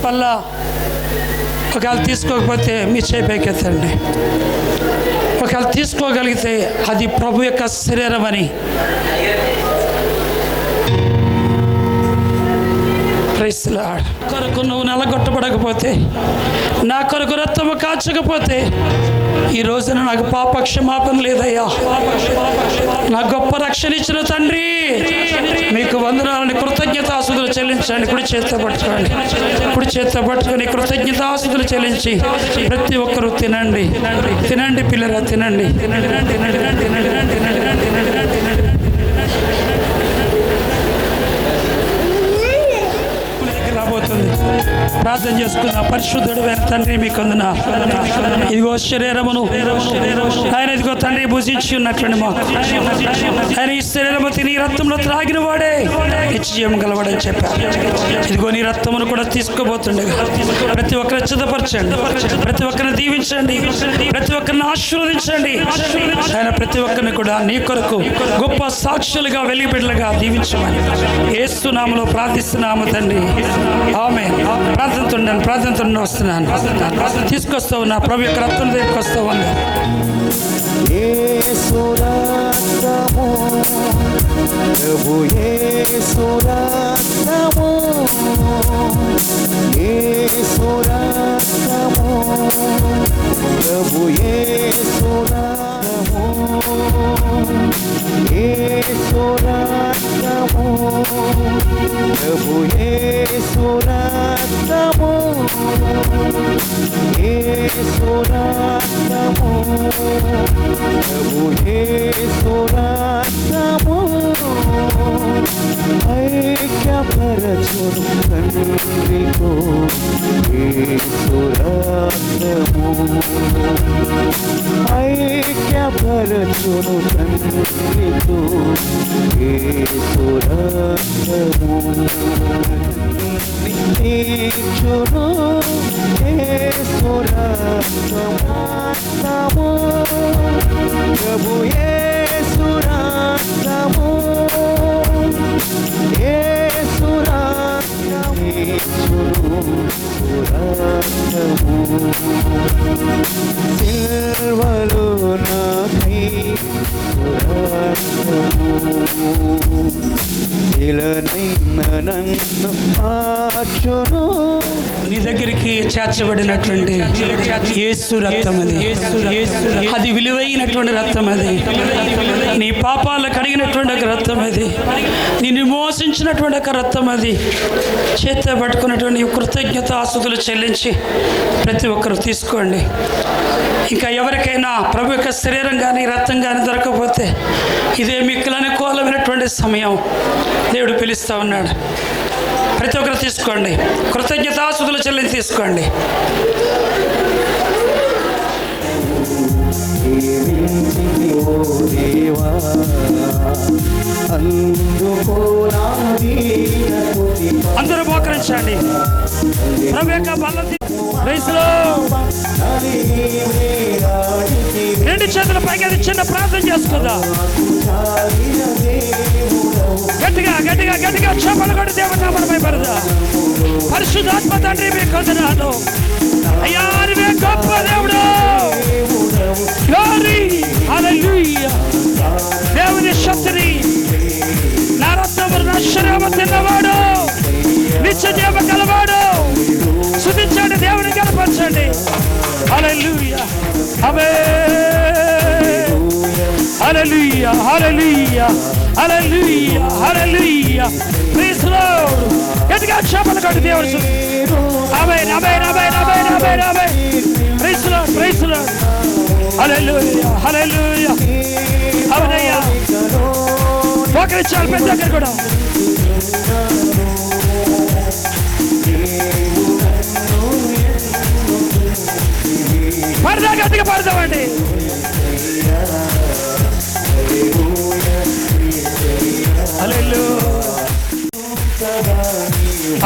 వల్ల ఒకవేళ తీసుకోకపోతే మీ చేయి పైకెత్తండి. ఒకవేళ తీసుకోగలిగితే అది ప్రభు యొక్క శరీరం అని. Praise the lord. కొరకు నువ్వు నలగొట్టబడకపోతే, నా కొరకు రక్తము కాచకపోతే ఈ రోజున నాకు పాప క్షమాపణ లేదయ్యా. నా గొప్ప రక్షణ ఇచ్చిన తండ్రి మీకు వందనాలని కృతజ్ఞతాస్తుతులు చెల్లించండి. కుడి చేత్తో పట్టుకొని కృతజ్ఞతాస్తుతులు చెల్లించి ప్రతి ఒక్కరూ తినండి పిల్లరా, తినండి. రాబోతుంది. ప్రార్థన చేసుకుందాం. పరిశుద్ధుడు తండ్రి మీకు వందనాలు. ఇదిగో శరీరమును ఆయన ఇదిగో తండ్రి భుజించి ఉన్నటువంటి మాకు ఆయన ఈ శరీరము తిని రక్తంలో త్రాగిన వాడే నిత్యం గలవాడని చెప్పారు. ఇదిగో నీ రక్తమును కూడా తీసుకోబోతుండగా ప్రతి ఒక్కరిని సిద్ధపరచండి, ప్రతి ఒక్కరిని దీవించండి, ప్రతి ఒక్కరిని ఆశీర్వదించండి. ఆయన ప్రతి ఒక్కరిని కూడా నీ కొరకు గొప్ప సాక్షులుగా వెలిగిబిడ్డలుగా దీవించమని యేసు నామములో ప్రార్థిస్తున్నాము తండ్రి. ఆమేన్. ప్రార్థనతో వస్తున్నాను. తీసుకొస్తా ఉన్నా ప్రభు యొక్క రక్తం తీసుకొస్తా ఉన్నా. యేసు రక్తము, ప్రభు యేసు రక్తము, యేసు రక్తము, ప్రభు యేసు రక్తము, యేసు రక్తము, ప్రభు యేసు రక్తము, యేసు రక్తము, ప్రభు యేసు రక్తము, ఐక్యపరచును తండ్రితో యేసు రక్తము, ఐక్యపరచును తండ్రితో యేసు రక్తము, నీచును యేసు రక్తము, ప్రభు యేసు రక్తము, యేసు రక్తము, నీచును రక్తము, సిల్వలో నాకై రక్తము, ఇలనైన నన్ను మార్చును. నీ దగ్గరికి చేర్చబడినటువంటి యేసు రక్తం అది విలువైనటువంటి రక్తం. అది నీ పాపాలు కడిగినటువంటి ఒక రక్తం. అది నిన్ను మోసించినటువంటి ఒక రక్తం. అది చేత పట్టుకున్నటువంటి కృతజ్ఞత ఆస్తుతులు చెల్లించి ప్రతి ఒక్కరు తీసుకోండి. ఇంకా ఎవరికైనా ప్రభు యొక్క శరీరం కానీ రక్తం కానీ దొరకకపోతే ఇదే మిక్కులు అనుకూలమైనటువంటి సమయం దేవుడు పిలుస్తూ ఉన్నాడు. ప్రతి ఒక్కరు తీసుకోండి. కృతజ్ఞతాస్తుతులు చెల్లించి తీసుకోండి. అందరూ మోకరించండి. ప్రభు యొక్క బలం రెండు చేతుల పైకి అది చిన్న ప్రార్థన చేసుకుందాం. గట్టిగా గట్టిగా గట్టిగా చేపలు కొట్టి దేవుని నామముపై పడదా. పరిశుద్ధాత్మ తండ్రి మీకు వందనాలు అయ్యా. నీవే గొప్ప దేవుడు. గ్లోరీ హల్లెలూయా. దేవుని శక్తిని నా రక్తము నా శరీరము తిన్నవాడు నిత్య జీవం గలవాడు. స్తుతించండి, దేవుని కనపరచండి. Hallelujah. Amen. Hallelujah hallelujah hallelujah hallelujah. Praise the lord. గట్టిగా చప్పట్లు కొట్టి దేవుని amen amen amen amen amen amen. Praise the lord praise the lord. Hallelujah hallelujah. ఆమేనయ్యా. మోకరించాలి పెద్ద దగ్గర కూడా. పడదా గట్టిగా పడదామండి.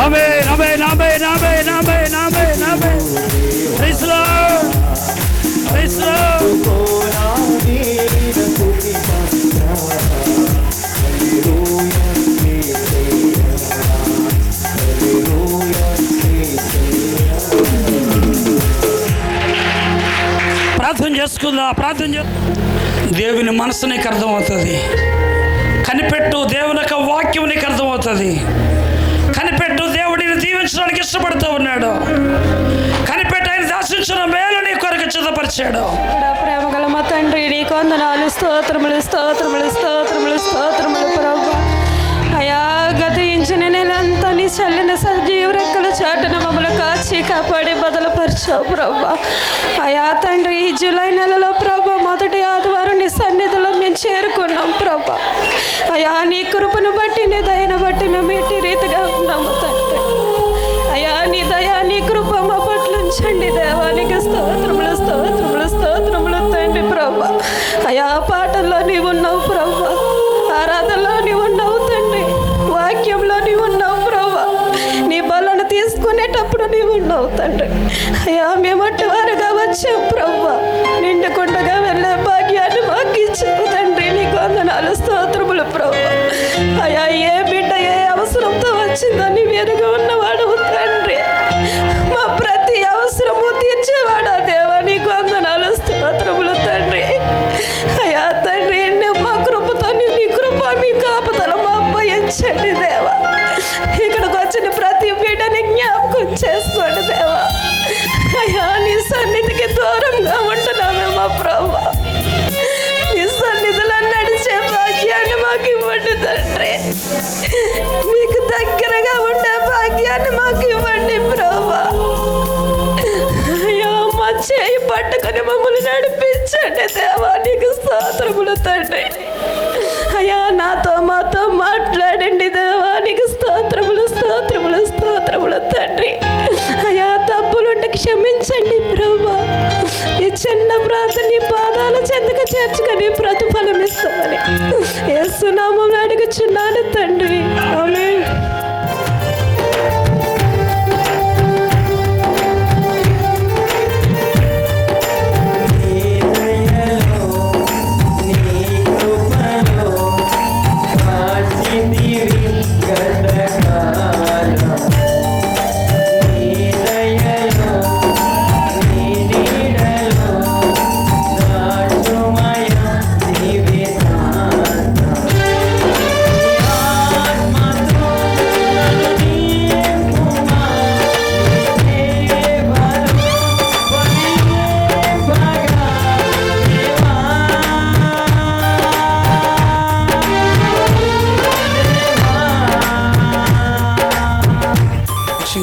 Amen amen amen amen amen amen amen. Praise the lord praise the lord. ప్రార్థన చేసుకుందా. దేవుని మనసు నీకు అర్థమవుతుంది. కనిపెట్టు, దేవుని యొక్క వాక్యం నీకు అర్థమవుతుంది. కనిపెట్టు, దేవుడిని దీవించడానికి ఇష్టపడుతూ ఉన్నాడు. కనిపెట్టు, ఆయన దాచించిన మేలు నీ కొరకు సిద్ధపరిచాడు. ప్రేమ గల మా తండ్రి నీకు వందనాలు. స్తోత్రములు స్తోత్రములు స్తోత్రములు స్తోత్రములు ప్రభు. అయా గతించిన నెలంతా నీ చల్లిన సజీవ రెక్కల చాటున మమ్మల్ని కాచి కాపాడి బదులుపరిచావు ప్రభా. అయా తండ్రి ఈ జూలై నెలలో ప్రభా మొదటి ఆదివారం నీ సన్నిధిలో మేము చేరుకున్నాం ప్రభా. అయా నీ కృపను బట్టి నీ దయను బట్టి మేము ఇట్టి రీతిగా ఉన్నాము తండ్రి. అయా నీ అయ్యా నీ కృప మా పట్ల ఉంచండి దేవా. నీకు స్తోత్రములు స్తోత్రములు స్తోత్రములు తండ్రి ప్రభా. అయ్యా పాటల్లో నీవు ఉన్నావు ప్రభా, ఆరాధనలో నీవు ఉన్నావు తండ్రి, వాక్యంలో నీవు ఉన్నావు ప్రభా, నీ బలను తీసుకునేటప్పుడు నీవు ఉన్నావు తండ్రి. అయ్యా మేమట్టి వారుగా వచ్చాం ప్రభా, నిండుకుండగా వెళ్ళే భాగ్యాన్ని మాకు ఇచ్చావు తండ్రి. నీకు వందనాలు స్తోత్రములు ప్రభా. అయ్యా ఏ బిడ్డ ఏ అవసరంతో వచ్చిందో నీవు ఎరుగా ఉన్నవాడు తండ్రి, మా ప్రతి అవసరము తీర్చేవాడా దేవా. నీకు వందనాలు స్తోత్రములు తండ్రి. అయ్యా తండ్రి మా కృపతో నీ కృప మీ కాపుదల మా అప్పగించండి దేవా. ఇక్కడికి వచ్చిన ప్రతి బిడ్డని జ్ఞాపకం చేసుకోండి దేవా. అయ్యా నీ సన్నిధికి దూరంగా ఉంటున్నామే మా ప్రభా, నీ సన్నిధిలో నడిచే భాగ్యాన్ని మాకు ఇవ్వండి తండ్రి. మీకు దగ్గరగా ఉండే భాగ్యాన్ని మాకు ఇవ్వండి ప్రభా. అయ్యా మా చేయి పట్టుకొని మమ్మల్ని నడిపించండి దేవా. నీకు స్తోత్రములు తండ్రి. అయ్యా నాతో మాతో మాట్లాడండి దేవా. నీకు స్తోత్రములు స్తోత్రములు స్తోత్రములు తండ్రి. అయ్యా తప్పులుంటే క్షమించండి ప్రభా. ఈ చిన్న ప్రార్థన నీ పాదాల చెంతకు చేర్చుకొని ప్రతిఫలం ఇస్తామని యేసు నామములో అడుగుచున్నాను తండ్రి. ఆమేన్.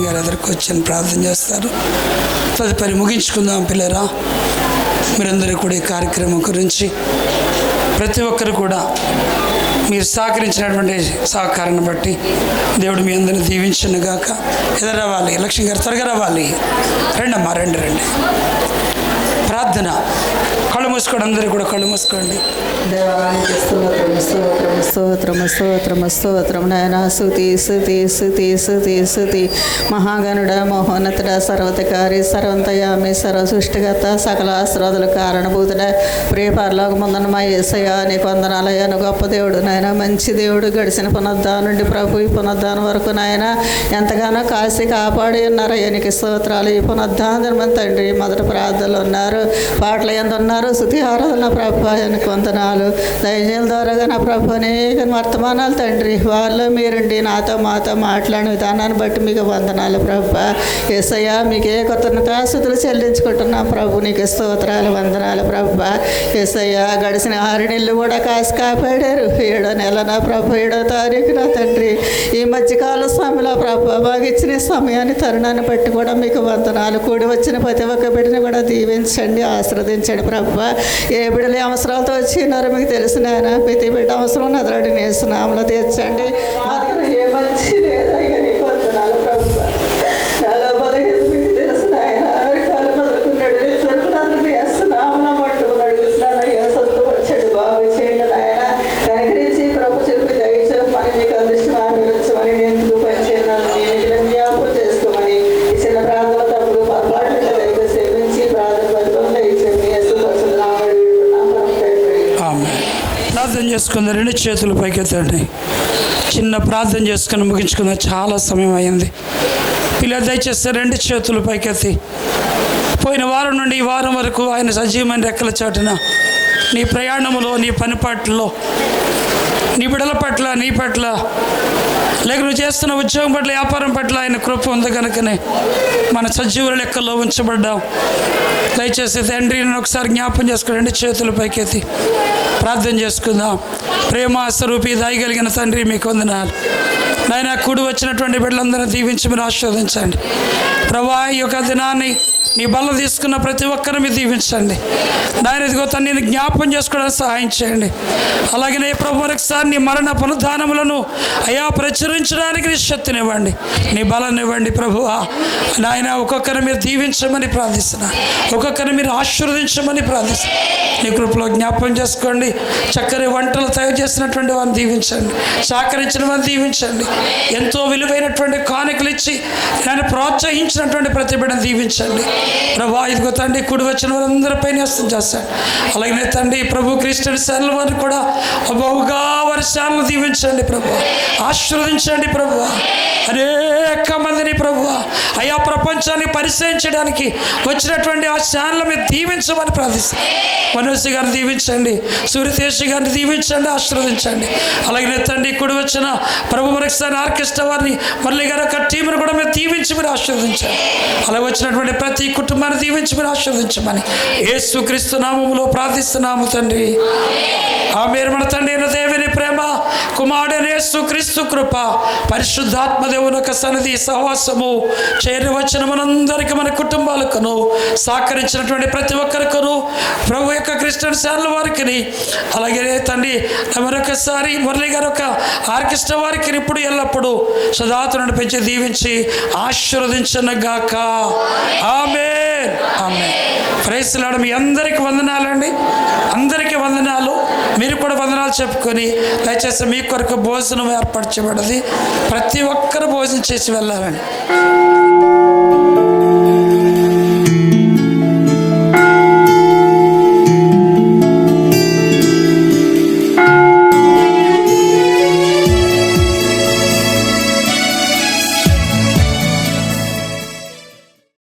గారు ఎదురుకు వచ్చి ప్రార్థన చేస్తారు. తదుపరి ముగించుకుందాం పిల్లరా. మీరందరూ కూడా ఈ కార్యక్రమం గురించి ప్రతి ఒక్కరు కూడా మీరు సహకరించినటువంటి సహకారాన్ని బట్టి దేవుడు మీ అందరిని దీవించను గాక. ఎదురు రావాలి లక్ష్మి గారు, త్వరగా రావాలి. రండమ్మా, రండి రండి. ప్రార్థన. కళ్ళు మూసుకోండి, అందరూ కూడా కళ్ళు మూసుకోండి. దేవానికి స్తోత్రము స్తోత్రము స్తోత్రము స్తోత్రము స్తోత్రము నాయన. స్తుతి స్తుతి స్తుతి స్తుతి స్తుతి. మహాగణుడ మహోన్నతుడ సర్వతకారి సర్వంతయామి సర్వ సృష్టిగత సకల ఆశ్రదుల కారణభూతుడ ప్రియ పరలోకమందున మా యేసయ్య నీకు వందనాలయ్యా. నువ్వు గొప్ప దేవుడు నాయన, మంచి దేవుడు. గడిచిన పునరుద్ధానం నుండి ప్రభు ఈ పునరుద్ధానం వరకు నాయన ఎంతగానో కాసి కాపాడి ఉన్నారయ్యా. నీకు స్తోత్రాలు. ఈ పునరుద్ధానం తండ్రి మొదటి ప్రార్థనలు ఉన్నారు, పాటలు ఎంత ఉన్నారు, స్తుతి ఆరాధన ప్రభు నీకు వందనాలు. దైన్యాల ద్వారాగా నా ప్రభు అనేక వర్తమానాలు తండ్రి, వాళ్ళలో మీరుండి నాతో మాతో మాట్లాడిన విధానాన్ని బట్టి మీకు వందనాలు ప్రభు. యేసయ్య మీకే కృతజ్ఞతాస్తుతులు చెల్లించుకుంటున్నాం ప్రభు. నీకు స్తోత్రాలు వందనాలు ప్రభు. యేసయ్య గడిచిన 6 నెలలు కూడా కాసి కాపాడారు. 7వ నెల నా ప్రభు 7వ తారీఖున తండ్రి ఈ మధ్యకాల సమయంలో ప్రభు మాకు ఇచ్చిన సమయాన్ని తరుణాన్ని బట్టి కూడా మీకు వందనాలు. కూడి వచ్చిన ప్రతి ఒక్క బిడ్డని కూడా దీవించండి, ఆశీర్వదించండి ప్రభు. ఏ బిడ్డలు అవసరాలతో వచ్చినారో మీకు తెలిసిన ఆయన ప్రతి బిడ్డ అవసరం నదరడి నేస్తున్నాములో తీర్చండి. ఏ మంచి లేదయ్యా నీకు వందనాలు ప్రభు. చాలా బలహీన మీకు తెలిసిన ఆయన కాలు మొదలుకున్నాడు అందరికీ వేస్తున్నాములో పట్టుకున్నాడు అయ్యా. సంతోషండి బాగు చేయండి ఆయన. కనికరించి ప్రభు చెప్పి దయచే పని మీకు అదృష్టం ఆమెమని నేను పనిచేయను నేను జ్ఞాపకం చేసుకోమని ఈ చిన్న ప్రాంతంలో తప్పుడు పొరపాట్లు దయతో సేవించి ప్రార్థన పట్టుకొని దయచేయండి. ప్రార్థన చేసుకుందాం. 2 చేతులు పైకెత్తండి. చిన్న ప్రార్థన చేసుకుని ముగించుకుందాం. చాలా సమయం అయింది. పిల్లలు దయచేస్తే 2 చేతులు పైకెత్తి. పోయిన వారం నుండి ఈ వారం వరకు ఆయన సజీవమైన రెక్కల చాటున నీ ప్రయాణములో, నీ పని పట్లలో, నీ బిడ్డల పట్ల, నీ పట్ల, లేక నువ్వు చేస్తున్న ఉద్యోగం పట్ల, వ్యాపారం పట్ల ఆయన కృప ఉంది కనుకనే మన సజీవుల లెక్కల్లో ఉంచబడ్డాం. దయచేసి తండ్రి నేను ఒకసారి జ్ఞాపం చేసుకుని 2 చేతులు పైకెత్తి ప్రార్థన చేసుకుందాం. ప్రేమ స్వరూపి దయగలిగిన తండ్రి మీకు వందనాలు నాయన. కూడి వచ్చినటువంటి బిడ్డలందరినీ దీవించి మీరు ఆశీర్వదించండి ప్రభా. ఈ యొక్క దినాన్ని నీ బల్ల తీసుకున్న ప్రతి ఒక్కరిని మీరు దీవించండి నాయన. ఇదిగో తండ్రి నేను జ్ఞాపకం చేసుకోవడానికి సహాయం చేయండి. అలాగే నీ ప్రభు మరొకసారి నీ మరణ పునరుద్ధానములను అయా ప్రచురించడానికి నీ శక్తినివ్వండి, నీ బలాన్ని ఇవ్వండి ప్రభువా. నాయన ఒక్కొక్కరిని మీరు దీవించమని ప్రార్థిస్తున్నా, ఒక్కొక్కరిని మీరు ఆశీర్వదించమని ప్రార్థిస్తున్నా. నీ కృపలో జ్ఞాపకం చేసుకోండి. చక్కని వంటలు తయారు చేసినటువంటి వారిని దీవించండి, సహకరించిన వారిని దీవించండి. ఎంతో విలువైనటువంటి కానుకలు ఇచ్చి నేను ప్రోత్సహించినటువంటి ప్రతి బిడ్డను దీవించండి ప్రభా. ఇదిగో తండ్రి కూడి వచ్చిన వారందరిపై న్యాసం చేస్తాడు. అలాగే తండ్రి ప్రభు క్రిస్టియన్ సేనల వారిని కూడా బహుగా వారి సేనలు దీవించండి ప్రభు, ఆశీర్వదించండి ప్రభు. అనేక మందిని ప్రభు అయా ప్రపంచాన్ని పరిశీలించడానికి వచ్చినటువంటి ఆ సేనల మీద దీవించమని ప్రార్థిస్తాను. మనోసి గారిని దీవించండి, సూర్యతేజ గారిని దీవించండి, ఆశీర్వదించండి. అలాగే తండ్రి కూడి వచ్చిన ప్రభు మరొకసారి ఆర్కెస్ట్రా వారిని మురళి గారి యొక్క టీంను కూడా మీరు దీవించి మీరు ఆశీర్వదించండి. అలా వచ్చినటువంటి ప్రతి కుటుంబాన్ని దీవించి మీరు ఆశీర్వదించమని యేసుక్రీస్తు నామములో ప్రార్థిస్తున్నాము తండ్రి. ఆమేన్. మన తండ్రి అయిన దేవుని ప్రేమ, కుమారుడైన యేసుక్రీస్తు కృప, పరిశుద్ధాత్మ దేవుని యొక్క సన్నిధి సహవాసము చేరి వచ్చిన మనందరికీ, మన కుటుంబాలకును, సహకరించినటువంటి ప్రతి ఒక్కరికును, ప్రభు యొక్క క్రిస్టియన్ సేనల వారికి, అలాగే తండ్రి మరొకసారి మురళి గారి యొక్క ఆర్కెస్ట్రా వారికి ఇప్పుడు ఎల్లప్పుడూ సదాతను నడిపించి దీవించి ఆశీర్వదించనుగాక. Amen. Amen. Praise the lord. మీ అందరికీ వందనాలండి, అందరికీ వందనాలు. మీరు కూడా వందనాలు చెప్పుకొని దయచేసి మీ కొరకు భోజనం ఏర్పాటు చేయబడింది, ప్రతి ఒక్కరు భోజనం చేసి వెళ్ళాలండి.